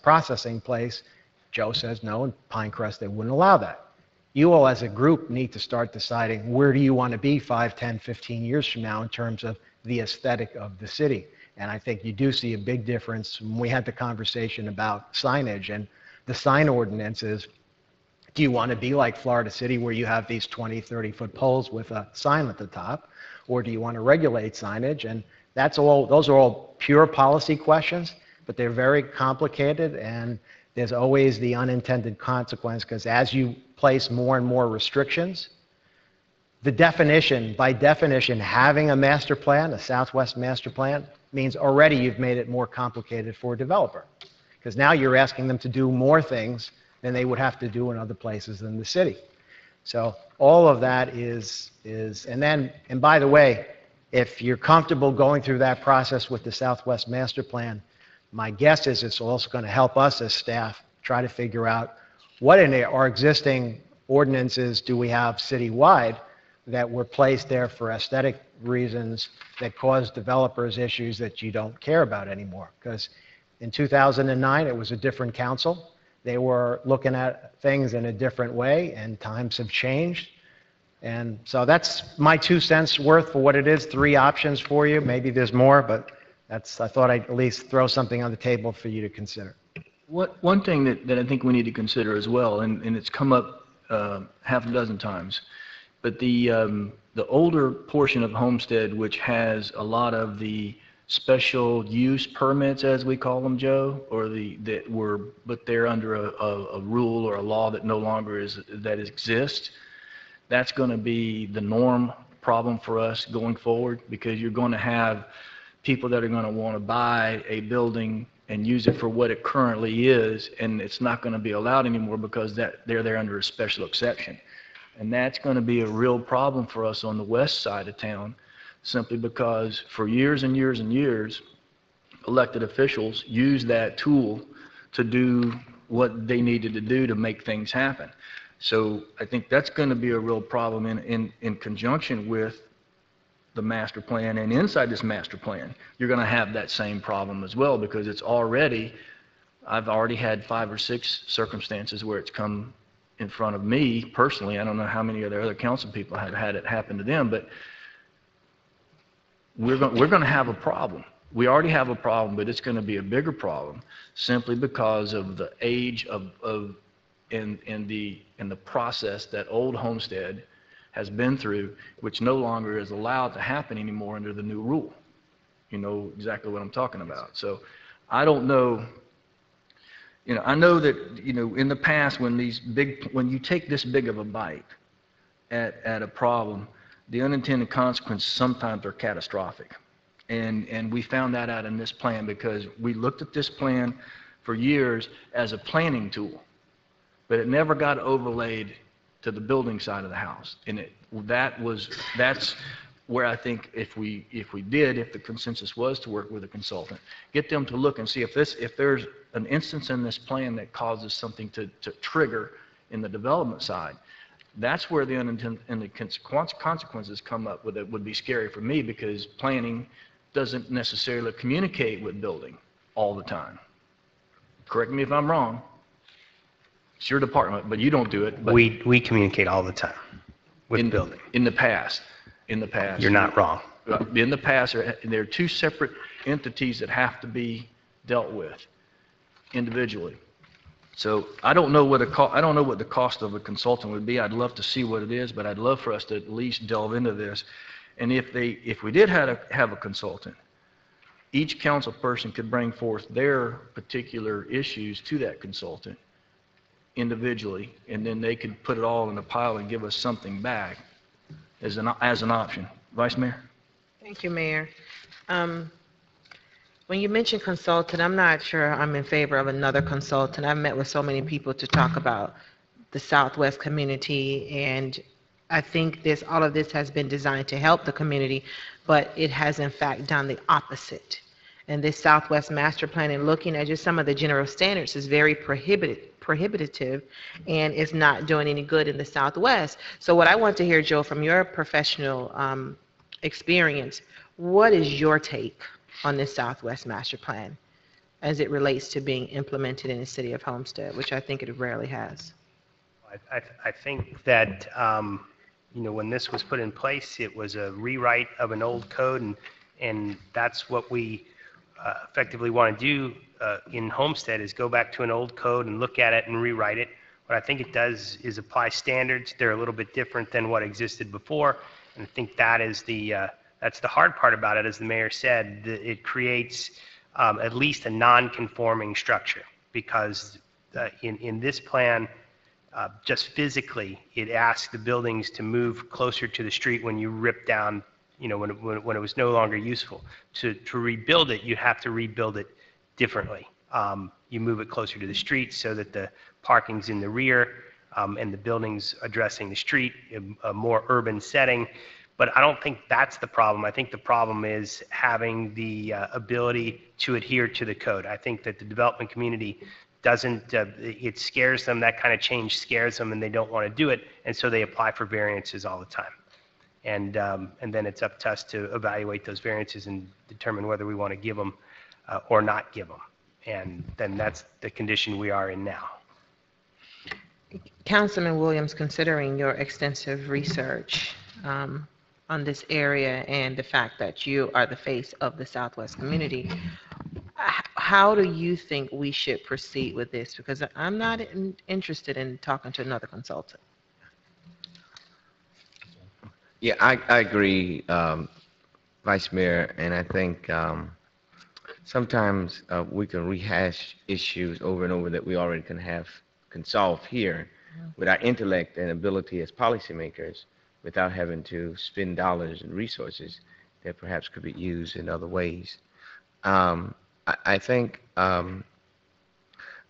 processing place? Joe says no, in Pinecrest they wouldn't allow that. You all as a group need to start deciding, where do you want to be 5, 10, 15 years from now in terms of the aesthetic of the city. And I think you do see a big difference when we had the conversation about signage and the sign ordinances. Do you want to be like Florida City, where you have these 20, 30-foot poles with a sign at the top? Or do you want to regulate signage? And those are all pure policy questions, but they're very complicated, and there's always the unintended consequence, because as you place more and more restrictions, by definition, having a master plan, a Southwest master plan, means already you've made it more complicated for a developer, because now you're asking them to do more things than they would have to do in other places in the city. So all of that and by the way, if you're comfortable going through that process with the Southwest master plan, my guess is it's also going to help us as staff try to figure out what in our existing ordinances do we have citywide that were placed there for aesthetic reasons that cause developers issues that you don't care about anymore. Because in 2009, it was a different council. They were looking at things in a different way, and times have changed. And so that's my 2 cents worth for what it is. 3 options for you. Maybe there's more, but I thought I'd at least throw something on the table for you to consider. One thing that I think we need to consider as well, and it's come up half a dozen times, but the older portion of Homestead, which has a lot of the special use permits, as we call them, Joe, but they're under a rule or a law that no longer exists. That's going to be the norm problem for us going forward, because you're going to have people that are going to want to buy a building and use it for what it currently is, and it's not going to be allowed anymore because they're there under a special exception. And that's going to be a real problem for us on the west side of town, simply because for years and years and years, elected officials used that tool to do what they needed to do to make things happen. So I think that's going to be a real problem in conjunction with the master plan, and inside this master plan, you're going to have that same problem as well, because I've already had 5 or 6 circumstances where it's come in front of me personally. I don't know how many of the other council people have had it happen to them, but we're going to have a problem. We already have a problem, but it's going to be a bigger problem simply because of the age and the process that old Homestead has been through, which no longer is allowed to happen anymore under the new rule. You know exactly what I'm talking about. So I don't know, I know that, in the past when you take this big of a bite at a problem, the unintended consequences sometimes are catastrophic. And we found that out in this plan because we looked at this plan for years as a planning tool, but it never got overlaid to the building side of the house. And that's where I think if the consensus was to work with a consultant, get them to look and see if there's an instance in this plan that causes something to trigger in the development side. That's where the unintended consequences come up with. It would be scary for me because planning doesn't necessarily communicate with building all the time. Correct me if I'm wrong. It's your department, but you don't do it. But We communicate all the time with building. In the past. You're not wrong. In the past, there are 2 separate entities that have to be dealt with individually. So I don't know what the cost of a consultant would be. I'd love to see what it is, but I'd love for us to at least delve into this. And if we did have a consultant, each council person could bring forth their particular issues to that consultant individually, and then they could put it all in a pile and give us something back as an option. Vice Mayor? Thank you, Mayor. When you mention consultant, I'm not sure I'm in favor of another consultant. I've met with so many people to talk about the Southwest community, and I think all of this has been designed to help the community, but it has in fact done the opposite. And this Southwest Master Plan, and looking at just some of the general standards, is very prohibitive and is not doing any good in the Southwest. So what I want to hear, Joe, from your professional experience, what is your take on this Southwest Master Plan as it relates to being implemented in the city of Homestead, which I think it rarely has? I think that, when this was put in place, it was a rewrite of an old code, and that's what we effectively want to do in Homestead, is go back to an old code and look at it and rewrite it. What I think it does is apply standards. They're a little bit different than what existed before, and I think that's the hard part about it. As the mayor said, it creates at least a non-conforming structure, because in this plan, just physically, it asks the buildings to move closer to the street when you rip down, when it was no longer useful. To rebuild it, you have to rebuild it differently. You move it closer to the street so that the parking's in the rear, and the buildings addressing the street, a more urban setting. But I don't think that's the problem. I think the problem is having the ability to adhere to the code. I think that the development community doesn't, it scares them, that kind of change scares them, and they don't want to do it, and so they apply for variances all the time. And then it's up to us to evaluate those variances and determine whether we want to give them or not give them. And then that's the condition we are in now. Councilman Williams, considering your extensive research on this area and the fact that you are the face of the Southwest community, how do you think we should proceed with this? Because I'm not interested in talking to another consultant. Yeah, I agree, Vice Mayor, and I think sometimes we can rehash issues over and over that we already can solve here with our intellect and ability as policymakers, without having to spend dollars and resources that perhaps could be used in other ways. I think I'm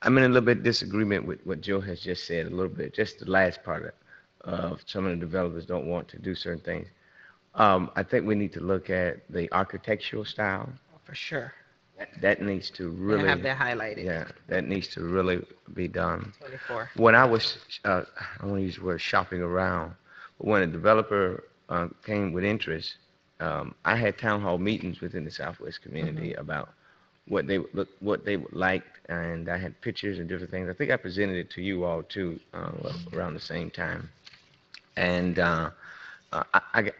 in a little bit disagreement with what Joe has just said a little bit, just the last part of some of the developers don't want to do certain things. I think we need to look at the architectural style. For sure. That needs to And really. have that highlighted. Yeah, that needs to really be done. 24. When I was, I don't want to use the word shopping around, but when a developer came with interest, I had town hall meetings within the Southwest community about what they would look, what they would like, and I had pictures and different things. I think I presented it to you all too around the same time, and I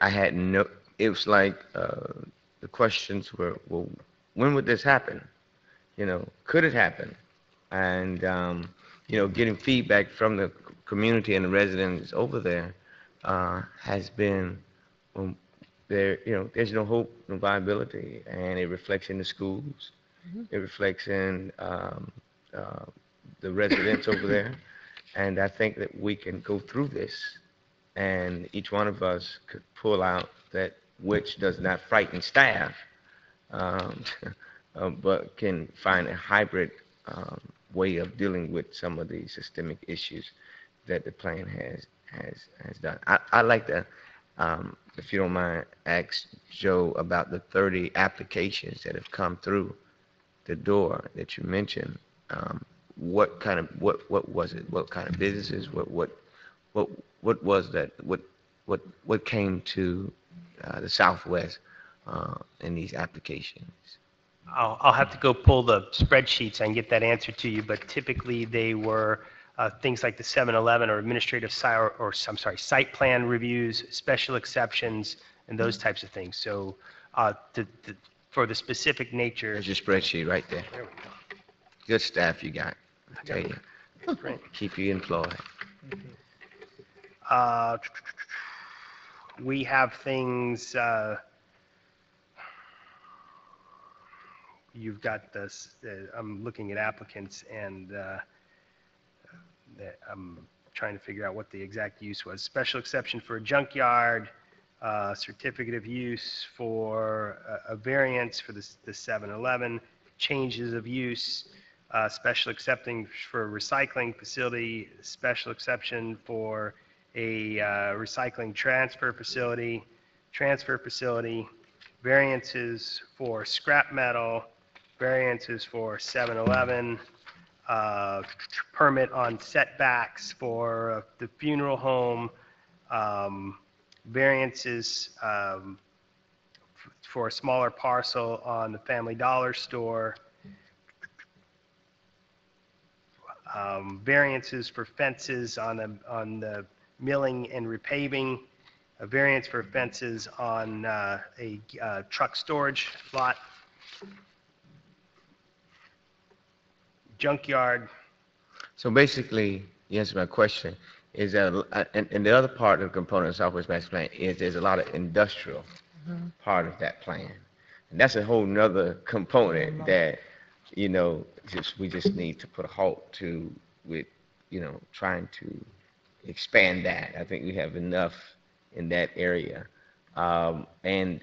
had no. It was like the questions were, well, when would this happen? You know, could it happen? And you know, getting feedback from the community and the residents over there has been there. You know, there's no hope, no viability, and it reflects in the schools. It reflects in the residents over there, and I think that we can go through this, and each one of us could pull out that which does not frighten staff, um, but can find a hybrid way of dealing with some of the systemic issues that the plan has done. I'd like to, if you don't mind, ask Joe about the 30 applications that have come through the door that you mentioned. What kind of what was it? What kind of businesses? What was that? What came to the Southwest in these applications? I'll have to go pull the spreadsheets and get that answer to you, but typically they were things like the 7-Eleven or administrative site plan reviews, special exceptions, and those types of things. So for the specific nature. There's your spreadsheet right there. There we go. Good staff you got, I tell you. Great. Keep you employed. We have things, you've got this, I'm looking at applicants and I'm trying to figure out what the exact use was. Special exception for a junkyard, certificate of use for a variance for the 7-Eleven, changes of use, special excepting for a recycling facility, special exception for a recycling transfer facility, variances for scrap metal, variances for 7-Eleven, permit on setbacks for the funeral home, variances for a smaller parcel on the Family Dollar store, variances for fences on the milling and repaving, a variance for fences on a truck storage lot, junkyard. So basically, you answered my question, is that, and the other part of the component of Southwest Master Plan is there's a lot of industrial part of that plan. And that's a whole nother component that, you know, we just need to put a halt to with, you know, trying to expand that. I think we have enough in that area. And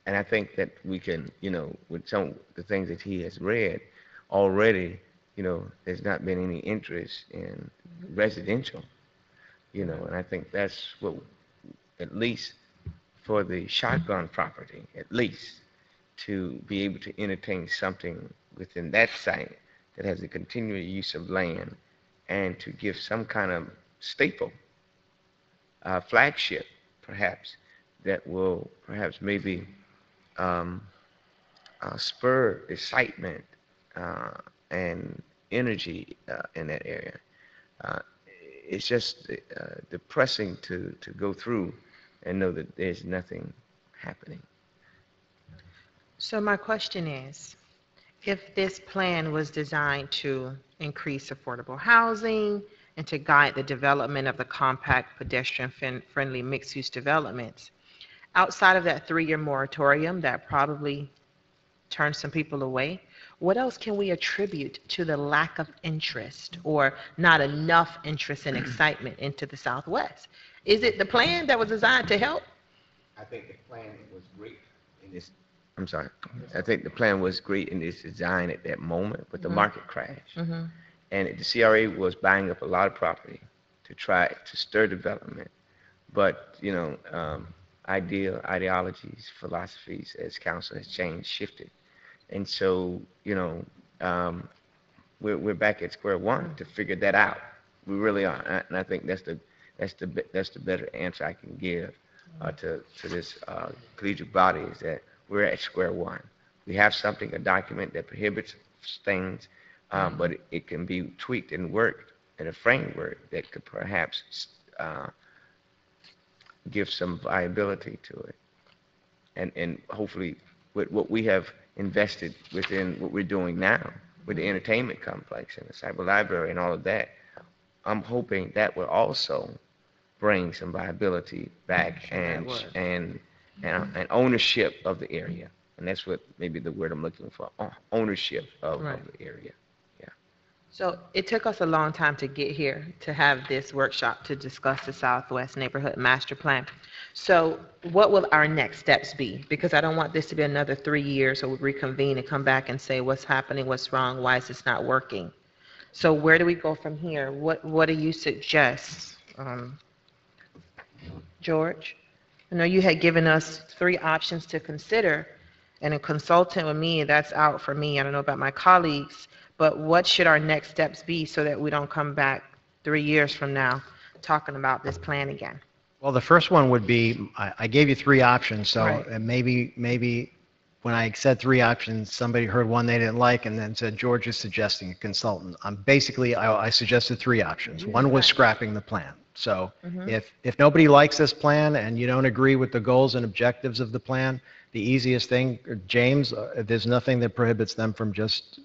I think that we can, you know, with some of the things that he has read already, you know, there's not been any interest in residential, you know, and I think that's what, at least for the shotgun property, at least, to be able to entertain something within that site that has a continual use of land and to give some kind of staple, flagship, perhaps, that will perhaps maybe spur excitement and energy in that area. It's just depressing to go through and know that there's nothing happening. So my question is, if this plan was designed to increase affordable housing and to guide the development of the compact pedestrian-friendly mixed-use developments, outside of that 3-year moratorium that probably turned some people away, what else can we attribute to the lack of interest or not enough interest and excitement into the Southwest? Is it the plan that was designed to help? I think the plan was great in this. I'm sorry. I think the plan was great in its design at that moment, but the market crashed. And the CRA was buying up a lot of property to try to stir development. But, you know, ideologies, philosophies, as council has changed, shifted. And so, we're back at square one to figure that out. We really are, and I think that's the better answer I can give to this collegiate body is that we're at square one. We have something, a document that prohibits things, but it can be tweaked and worked in a framework that could perhaps give some viability to it. And hopefully, with what we have invested within what we're doing now, with the entertainment complex and the cyber library and all of that, I'm hoping that will also bring some viability back and ownership of the area. And that's what maybe the word I'm looking for, ownership of the area. Yeah. So it took us a long time to get here, to have this workshop to discuss the Southwest Neighborhood Master Plan. So what will our next steps be? Because I don't want this to be another 3 years, so we reconvene and come back and say what's happening, what's wrong, why is this not working? So where do we go from here? What do you suggest, George? I know you had given us 3 options to consider, and a consultant with me, that's out for me. I don't know about my colleagues, but what should our next steps be so that we don't come back 3 years from now talking about this plan again? Well, the first one would be, I gave you 3 options, so Right. maybe when I said 3 options, somebody heard one they didn't like and then said, George is suggesting a consultant. I suggested 3 options. One was scrapping the plan. So if nobody likes this plan and you don't agree with the goals and objectives of the plan, the easiest thing, James, there's nothing that prohibits them from just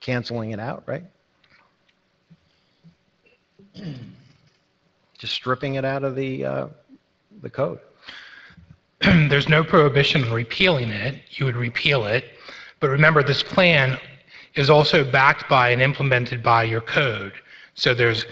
canceling it out, right? Just stripping it out of the code. There's no prohibition on repealing it. You would repeal it. But remember, this plan is also backed by and implemented by your code. So there's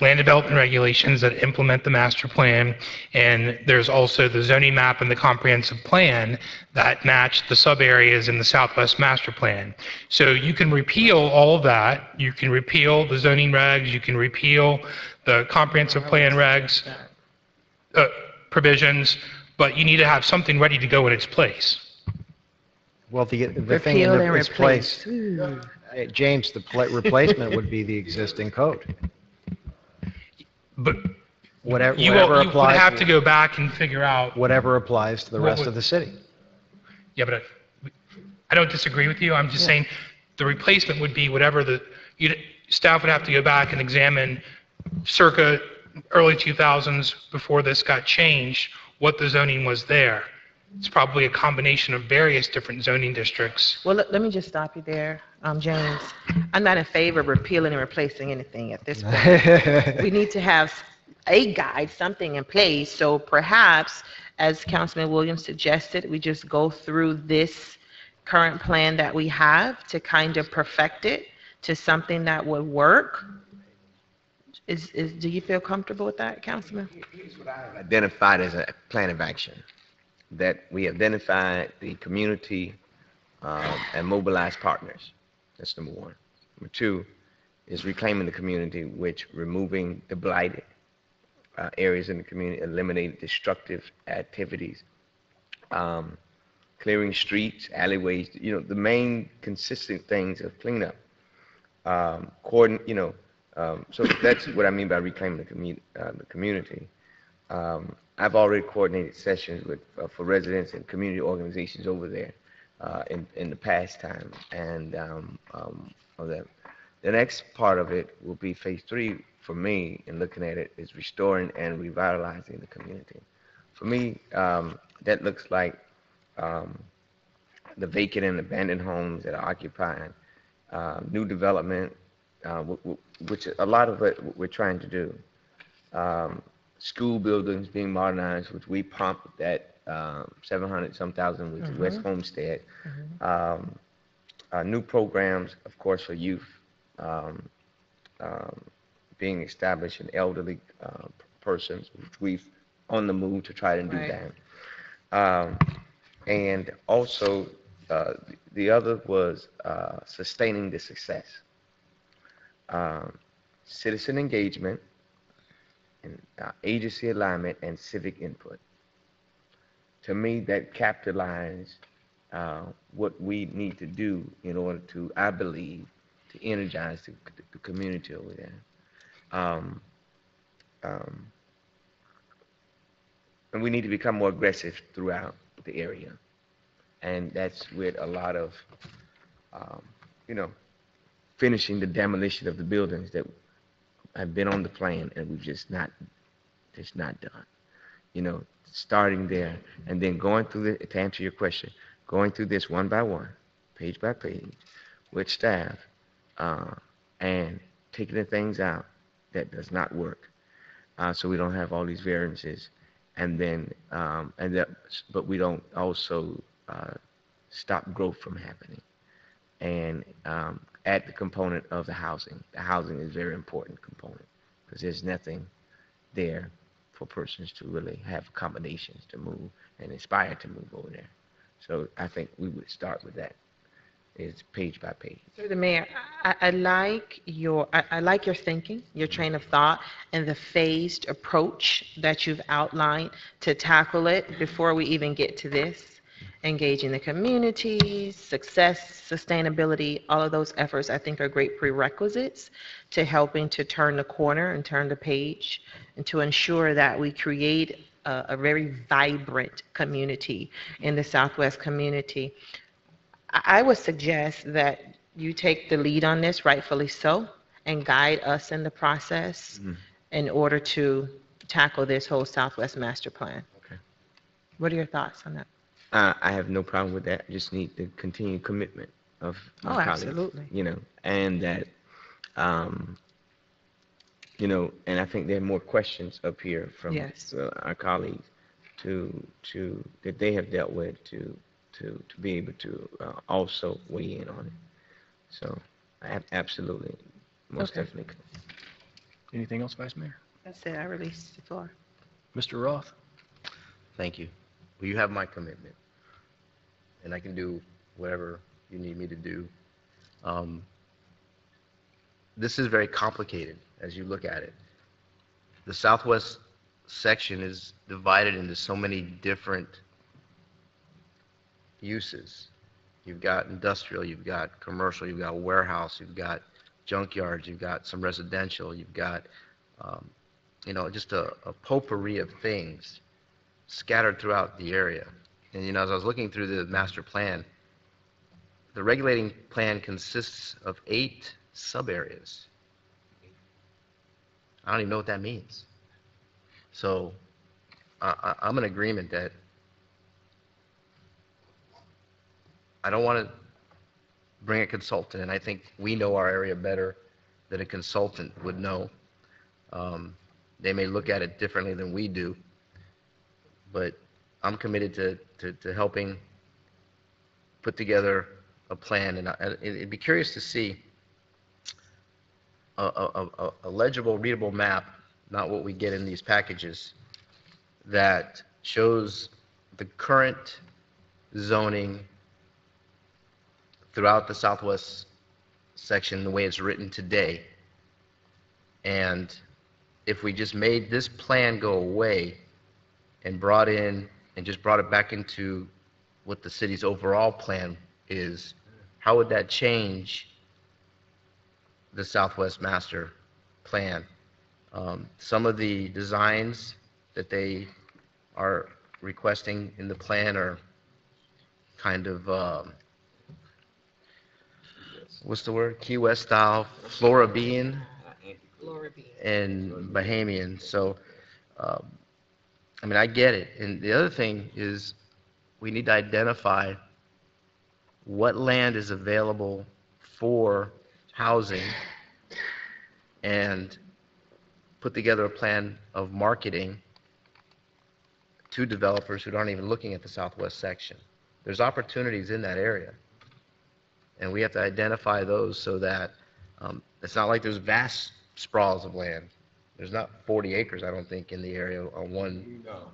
land development regulations that implement the master plan, and there's also the zoning map and the comprehensive plan that match the sub areas in the Southwest master plan. So you can repeal all of that. You can repeal the zoning regs. You can repeal the comprehensive plan regs, provisions, but you need to have something ready to go in its place. Well, the thing in Repeal and its replace. place, James, the replacement would be the existing code. But Whatever you would applies, have to go back and figure out. whatever applies to the What rest would- of the city. Yeah, but I don't disagree with you. I'm just saying the replacement would be whatever staff would have to go back and examine circa early 2000s before this got changed, what the zoning was there. It's probably a combination of various different zoning districts. Well, let me just stop you there, James. I'm not in favor of repealing and replacing anything at this point. We need to have a guide, something in place, so perhaps, as Councilman Williams suggested, we just go through this current plan that we have to kind of perfect it to something that would work. Do you feel comfortable with that, Councilman? Here's what I've identified as a plan of action, that we identified the community and mobilized partners. That's number 1. Number 2 is reclaiming the community, which removing the blighted areas in the community, eliminating destructive activities, clearing streets, alleyways, the main consistent things of cleanup. So that's what I mean by reclaiming the community. I've already coordinated sessions for residents and community organizations over there in the past time, and the next part of it will be phase 3 for me in looking at it is restoring and revitalizing the community. For me, that looks like the vacant and abandoned homes that are occupied, new development, which a lot of it we're trying to do. School buildings being modernized, which we pumped that 700-some thousand with West Homestead. New programs, of course, for youth being established in elderly persons, which we've on the move to try to do that. And also, the other was sustaining the success. Citizen engagement, and agency alignment, and civic input. To me, that capitalized what we need to do in order to, I believe, to energize the community over there. Um, um, and we need to become more aggressive throughout the area. And that's with a lot of, um, you know, finishing the demolition of the buildings that have been on the plan and we've just not done. You know, starting there and then going through the, to answer your question, going through this one by one, page by page, with staff, and taking the things out that does not work, so we don't have all these variances, and then, but we don't also stop growth from happening, and add the component of the housing. The housing is a very important component because there's nothing there for persons to really have accommodations to move and inspire to move over there. So I think we would start with that. It's page by page. Through the mayor, I like I like your thinking, your train of thought, and the phased approach that you've outlined to tackle it before we even get to this. Engaging the community, success, sustainability, all of those efforts I think are great prerequisites to helping to turn the corner and turn the page and to ensure that we create a very vibrant community in the Southwest community. I would suggest that you take the lead on this, rightfully so, and guide us in the process in order to tackle this whole Southwest Master Plan. Okay. What are your thoughts on that? I have no problem with that. I just need the continued commitment of my colleagues. Absolutely. You know, and that, you know, and I think there are more questions up here from Yes. our colleagues that they have dealt with to be able to also weigh in on it. So, absolutely, most Okay. definitely. Anything else, Vice Mayor? That's it. I release the floor. Mr. Roth? Thank you. Well, you have my commitment, and I can do whatever you need me to do. This is very complicated as you look at it. The Southwest section is divided into so many different uses. You've got industrial, you've got commercial, you've got warehouse, you've got junkyards, you've got some residential, you've got, you know, just a potpourri of things scattered throughout the area. And, you know, as I was looking through the master plan, the regulating plan consists of 8 sub-areas. I don't even know what that means. So I'm in agreement that I don't want to bring a consultant, and I think we know our area better than a consultant would know. They may look at it differently than we do, but I'm committed to helping put together a plan, and it'd be curious to see a legible, readable map, not what we get in these packages, that shows the current zoning throughout the Southwest section the way it's written today. And if we just made this plan go away and brought it back into what the city's overall plan is, how would that change the Southwest Master Plan? Some of the designs that they are requesting in the plan are kind of, what's the word? Key West style, Floridian and Bahamian. So, I mean, I get it. And the other thing is we need to identify what land is available for housing and put together a plan of marketing to developers who aren't even looking at the Southwest section. There's opportunities in that area, and we have to identify those so that it's not like there's vast sprawls of land. There's not 40 acres, I don't think, in the area on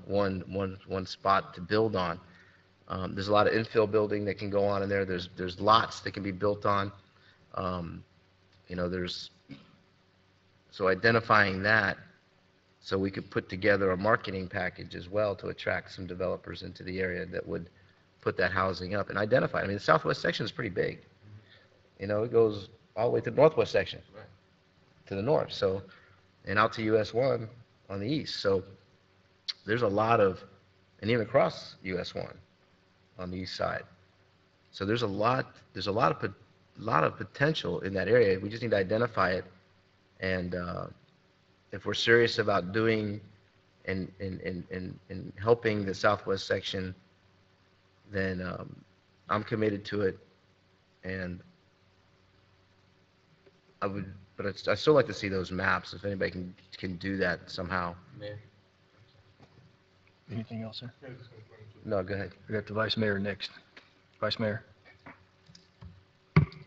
one spot to build on. There's a lot of infill building that can go on in there. There's lots that can be built on. You know, so identifying that so we could put together a marketing package as well to attract some developers into the area that would put that housing up and identify it. I mean, the southwest section is pretty big. You know, it goes all the way to the northwest section, to the north, so, and out to US 1 on the east. So there's a lot of, and even across US 1 on the east side. So there's a lot of potential in that area. We just need to identify it. And if we're serious about doing and helping the southwest section, then I'm committed to it. And but I'd still like to see those maps, if anybody can do that somehow. Anything else, sir? No, go ahead. We got the vice mayor next. Vice mayor.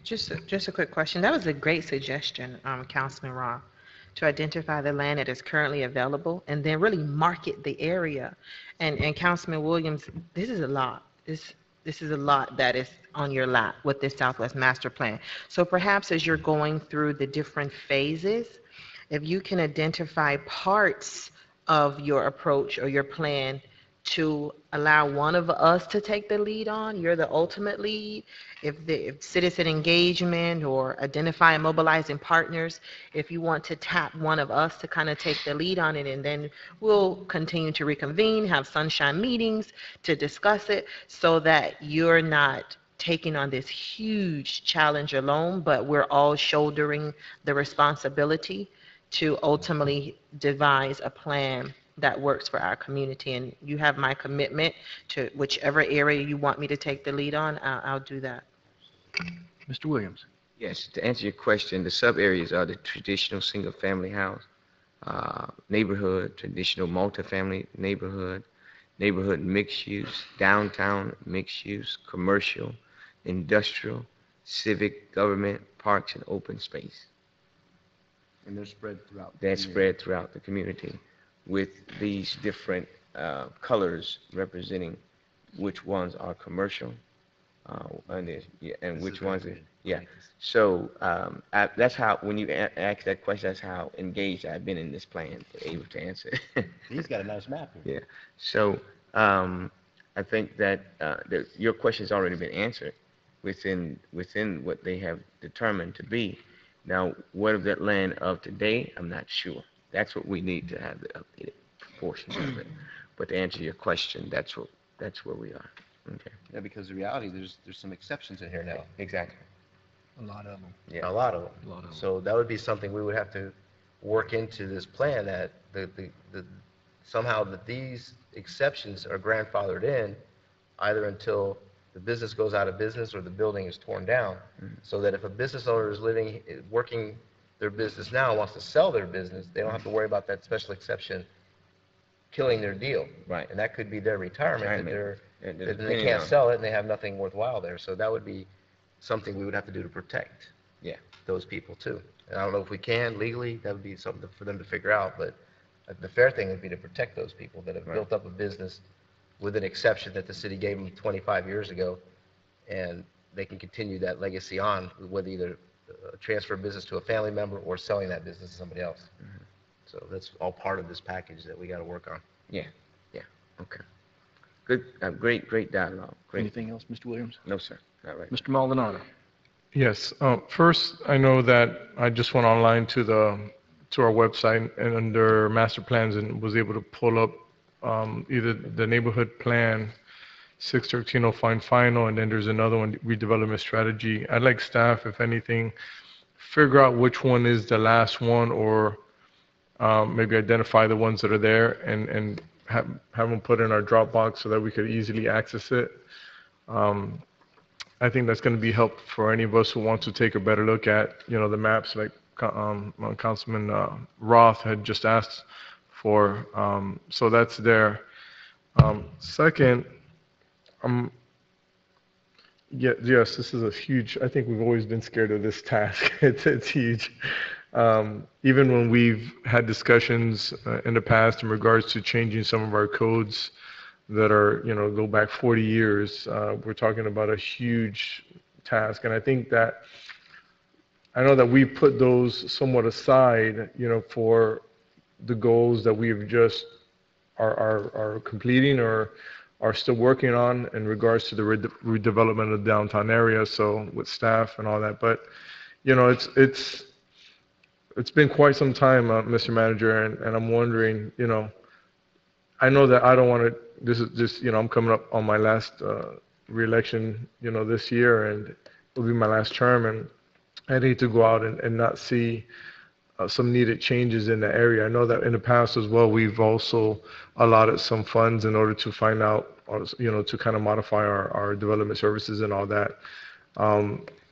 Just a quick question. That was a great suggestion, Councilman Roth, to identify the land that is currently available and then really market the area. And Councilman Williams, this is a lot. This is a lot that is on your lap with this Southwest Master Plan. So perhaps as you're going through the different phases, if you can identify parts of your approach or your plan to allow one of us to take the lead on, you're the ultimate lead. If citizen engagement or identify and mobilizing partners, if you want to tap one of us to kind of take the lead on it, and then we'll continue to reconvene, have sunshine meetings to discuss it so that you're not taking on this huge challenge alone, but we're all shouldering the responsibility to ultimately devise a plan that works for our community. And you have my commitment to whichever area you want me to take the lead on, I'll do that. Mr. Williams. Yes, to answer your question, the sub-areas are the traditional single-family house, neighborhood, traditional multifamily neighborhood, neighborhood mixed use, downtown mixed use, commercial, industrial, civic, government, parks, and open space. And they're spread throughout. That's spread throughout the community with these different colors representing which ones are commercial and which ones are, yeah. So that's how, when you ask that question, that's how engaged I've been in this plan, able to answer. He's got a nice map here. Yeah. So I think that your question has already been answered within what they have determined to be. Now, what of that land of today, I'm not sure. That's what we need to have the updated proportions of it. But to answer your question, that's where we are. Okay. Yeah, because the reality, there's some exceptions in here now. Exactly. A lot of them. Yeah, a lot of them. A lot of them. So that would be something we would have to work into this plan, that somehow that these exceptions are grandfathered in either until the business goes out of business or the building is torn down, so that if a business owner is working their business now and wants to sell their business, they don't have to worry about that special exception killing their deal. Right. And that could be their retirement, that they depending can't on- sell it and they have nothing worthwhile there. So that would be something we would have to do to protect those people too. And I don't know if we can legally, that would be something for them to figure out, but the fair thing would be to protect those people that have built up a business with an exception that the city gave them 25 years ago, and they can continue that legacy on, whether either transfer business to a family member or selling that business to somebody else. So that's all part of this package that we got to work on. Yeah. Okay. Good. Great dialogue. Great. Anything else, Mr. Williams? No, sir. Not right. Mr. Maldonado. Yes. First, I know that I just went online to our website and under master plans and was able to pull up either the neighborhood plan 613 find final, and then there's another one, redevelopment strategy. I'd like staff, if anything, figure out which one is the last one, or maybe identify the ones that are there and have them put in our Dropbox so that we could easily access it. I think that's going to be helpful for any of us who want to take a better look at, the maps like Councilman Roth had just asked for. So that's there. Second, yes, this is a huge, I think we've always been scared of this task. It's huge. Even when we've had discussions in the past in regards to changing some of our codes that are, go back 40 years, we're talking about a huge task. And I think that, I know that we put those somewhat aside, for the goals that we've just are completing or are still working on in regards to the redevelopment of the downtown area, so with staff and all that. But, you know, it's been quite some time, Mr. Manager, and I'm wondering, you know, I know that I don't want to, this is just, you know, I'm coming up on my last reelection, you know, this year, and it'll be my last term, and I need to go out and not see some needed changes in the area. I know that in the past as well, we've also allotted some funds in order to find out, or, you know, to kind of modify our development services and all that.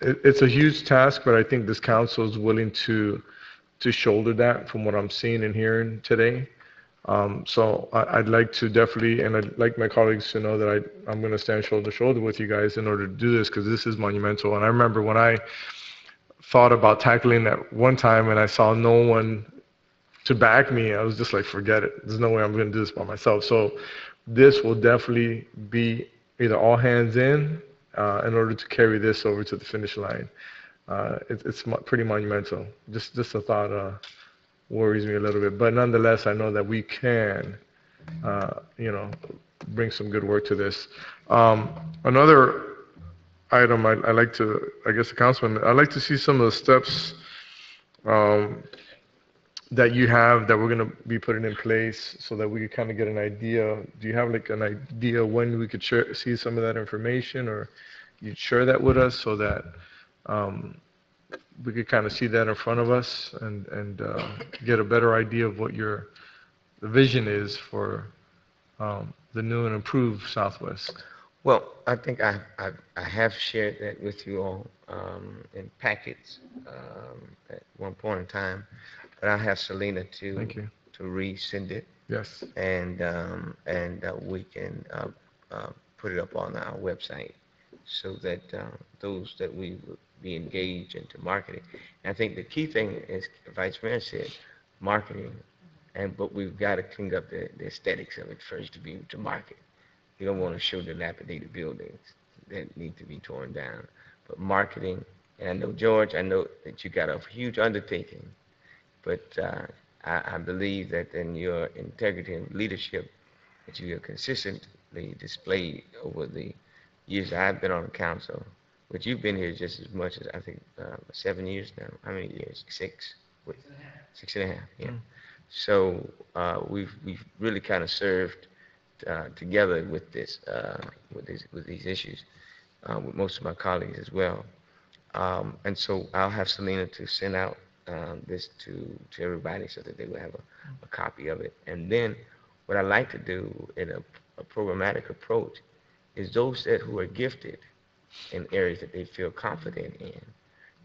It's a huge task, but I think this council is willing to shoulder that from what I'm seeing and hearing today. So I'd like to definitely, and I'd like my colleagues to know that I'm going to stand shoulder to shoulder with you guys in order to do this, because this is monumental. And I remember when I thought about tackling that one time and I saw no one to back me, I was just like, forget it. There's no way I'm going to do this by myself. So this will definitely be either all hands in order to carry this over to the finish line. It's pretty monumental. Just a thought worries me a little bit. But nonetheless, I know that we can, you know, bring some good work to this. Another item I like to, I guess the councilman, I'd like to see some of the steps that you have that we're going to be putting in place so that we could kind of get an idea. Do you have like an idea when we could see some of that information, or you'd share that with us so that we could kind of see that in front of us and get a better idea of what the vision is for the new and improved Southwest? Well, I think I have shared that with you all in packets at one point in time, but I'll have Selena Thank you. to resend it, Yes. and we can put it up on our website so that those that we would be engaged into marketing. And I think the key thing is, Vice Mayor said, marketing, but we've got to clean up the aesthetics of it first to be able to market. You don't want to show dilapidated buildings that need to be torn down. But marketing, and I know, George, I know that you got a huge undertaking, but I believe that in your integrity and leadership that you have consistently displayed over the years I've been on the council, but you've been here just as much as, I think, 7 years now. How many years? 6? Wait, 6.5, yeah. So we've really kind of served together with this, with these issues, with most of my colleagues as well. And so I'll have Selena to send out this to everybody so that they will have a copy of it. And then what I like to do in a programmatic approach is those who are gifted in areas that they feel confident in,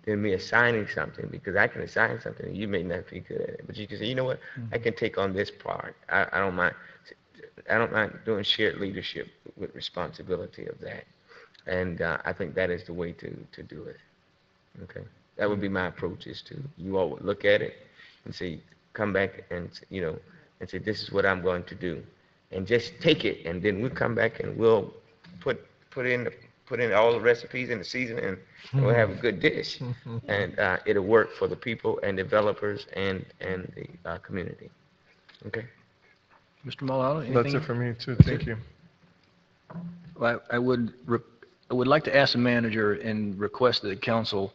then me assigning something, because I can assign something and you may not be good at it, but you can say, you know what, I can take on this part. I don't mind. I don't mind doing shared leadership with responsibility of that. And I think that is the way to do it. Okay? That would be my approach, is to, you all would look at it and say, come back and, you know, and say, this is what I'm going to do. And just take it, and then we'll come back and we'll put in all the recipes and the seasoning, and we'll have a good dish. And it'll work for the people and developers and the community. Okay? Mr. Malauulu, anything? That's it for me too. Thank you. Well, I would like to ask the manager and request that the council,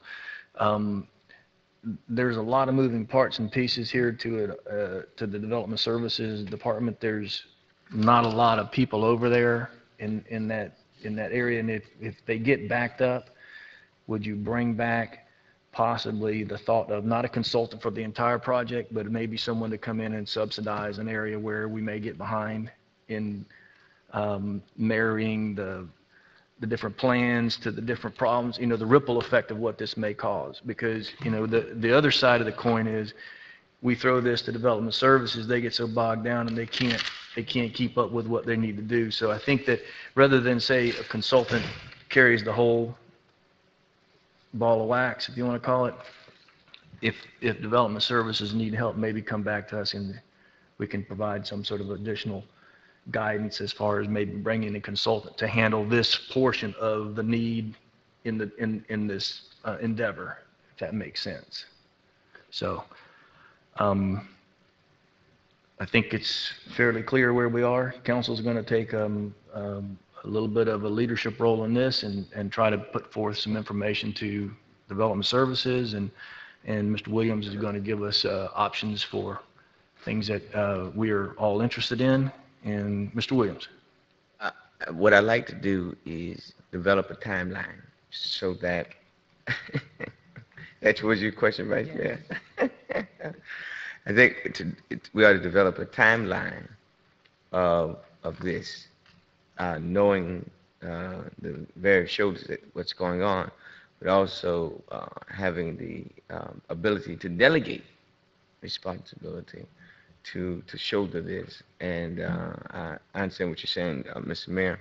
there's a lot of moving parts and pieces here to the Development Services Department. There's not a lot of people over there in that area, and if they get backed up, would you bring back possibly the thought of not a consultant for the entire project, but maybe someone to come in and subsidize an area where we may get behind in marrying the different plans to the different problems, you know, the ripple effect of what this may cause. Because, you know, the other side of the coin is we throw this to Development Services, they get so bogged down and they can't keep up with what they need to do. So I think that rather than say a consultant carries the whole ball of wax, if you want to call it, if Development Services need help, maybe come back to us and we can provide some sort of additional guidance as far as maybe bringing a consultant to handle this portion of the need in this endeavor, if that makes sense. So I think it's fairly clear where we are. Council's going to take a little bit of a leadership role in this and try to put forth some information to Development Services, and Mr. Williams is going to give us options for things that we are all interested in. And Mr. Williams. What I like to do is develop a timeline so that, that was your question, right? Yeah. I think we ought to develop a timeline of this, knowing the various shoulders that what's going on, but also having the ability to delegate responsibility to shoulder this. And I understand what you're saying, Mr. Mayor,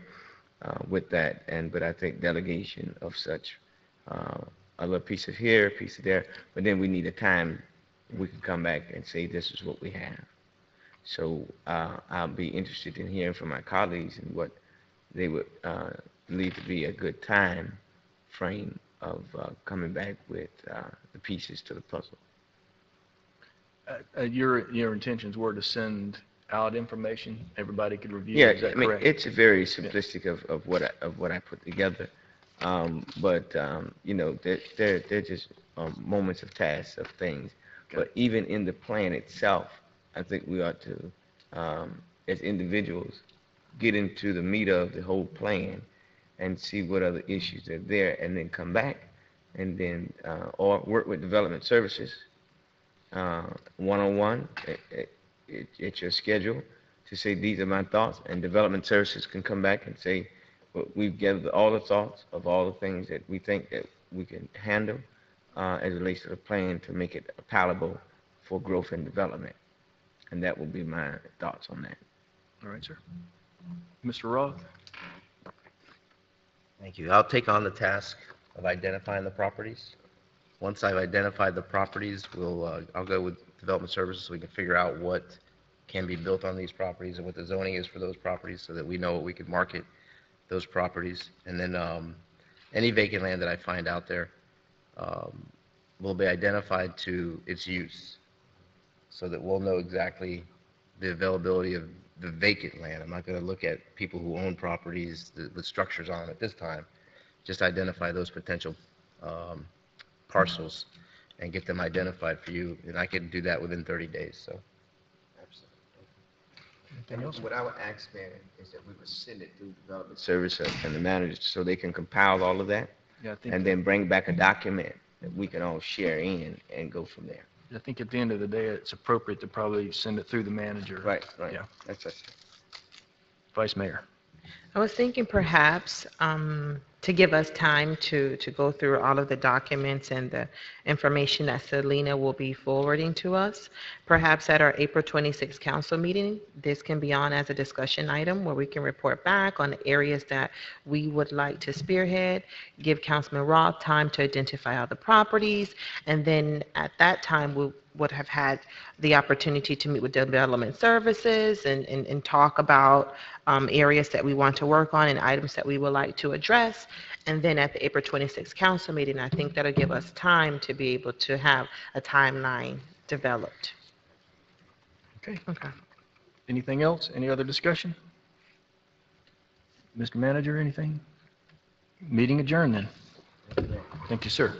with that. But I think delegation of such a little piece of here, a piece of there, but then we need a time we can come back and say this is what we have. So I'll be interested in hearing from my colleagues and what they would believe to be a good time frame of coming back with the pieces to the puzzle. Your intentions were to send out information everybody could review. Yeah, Is that I mean, correct? it's very simplistic of what I put together, but you know, they're just moments of tasks of things. Okay. But even in the plan itself, I think we ought to, as individuals, get into the meat of the whole plan and see what other issues are there, and then come back and then or work with Development Services one-on-one at your schedule to say these are my thoughts, and Development Services can come back and say, well, we've gathered all the thoughts of all the things that we think that we can handle as it relates to the plan to make it palatable for growth and development. And that will be my thoughts on that. All right, sir. Mr. Roth? Thank you. I'll take on the task of identifying the properties. Once I've identified the properties, I'll go with Development Services so we can figure out what can be built on these properties and what the zoning is for those properties so that we know what we can market those properties. And then any vacant land that I find out there will be identified to its use so that we'll know exactly the availability of the vacant land. I'm not going to look at people who own properties with structures on them at this time. Just identify those potential parcels and get them identified for you, and I can do that within 30 days. So, And what I would ask, Mayor, is that we would send it through Development Services and the managers so they can compile all of that, Yeah, I think, and then bring back a document that we can all share in and go from there. I think at the end of the day, it's appropriate to probably send it through the manager. Right. Yeah. That's it. Vice Mayor. I was thinking perhaps to give us time to go through all of the documents and the information that Selena will be forwarding to us. Perhaps at our April 26th council meeting, this can be on as a discussion item where we can report back on the areas that we would like to spearhead, give Councilman Roth time to identify all the properties, and then at that time, we would have had the opportunity to meet with Development Services and talk about areas that we want to work on and items that we would like to address. And then at the April 26th council meeting, I think that'll give us time to be able to have a timeline developed. Okay. Okay. Anything else? Any other discussion? Mr. Manager, anything? Meeting adjourned then. Thank you, sir.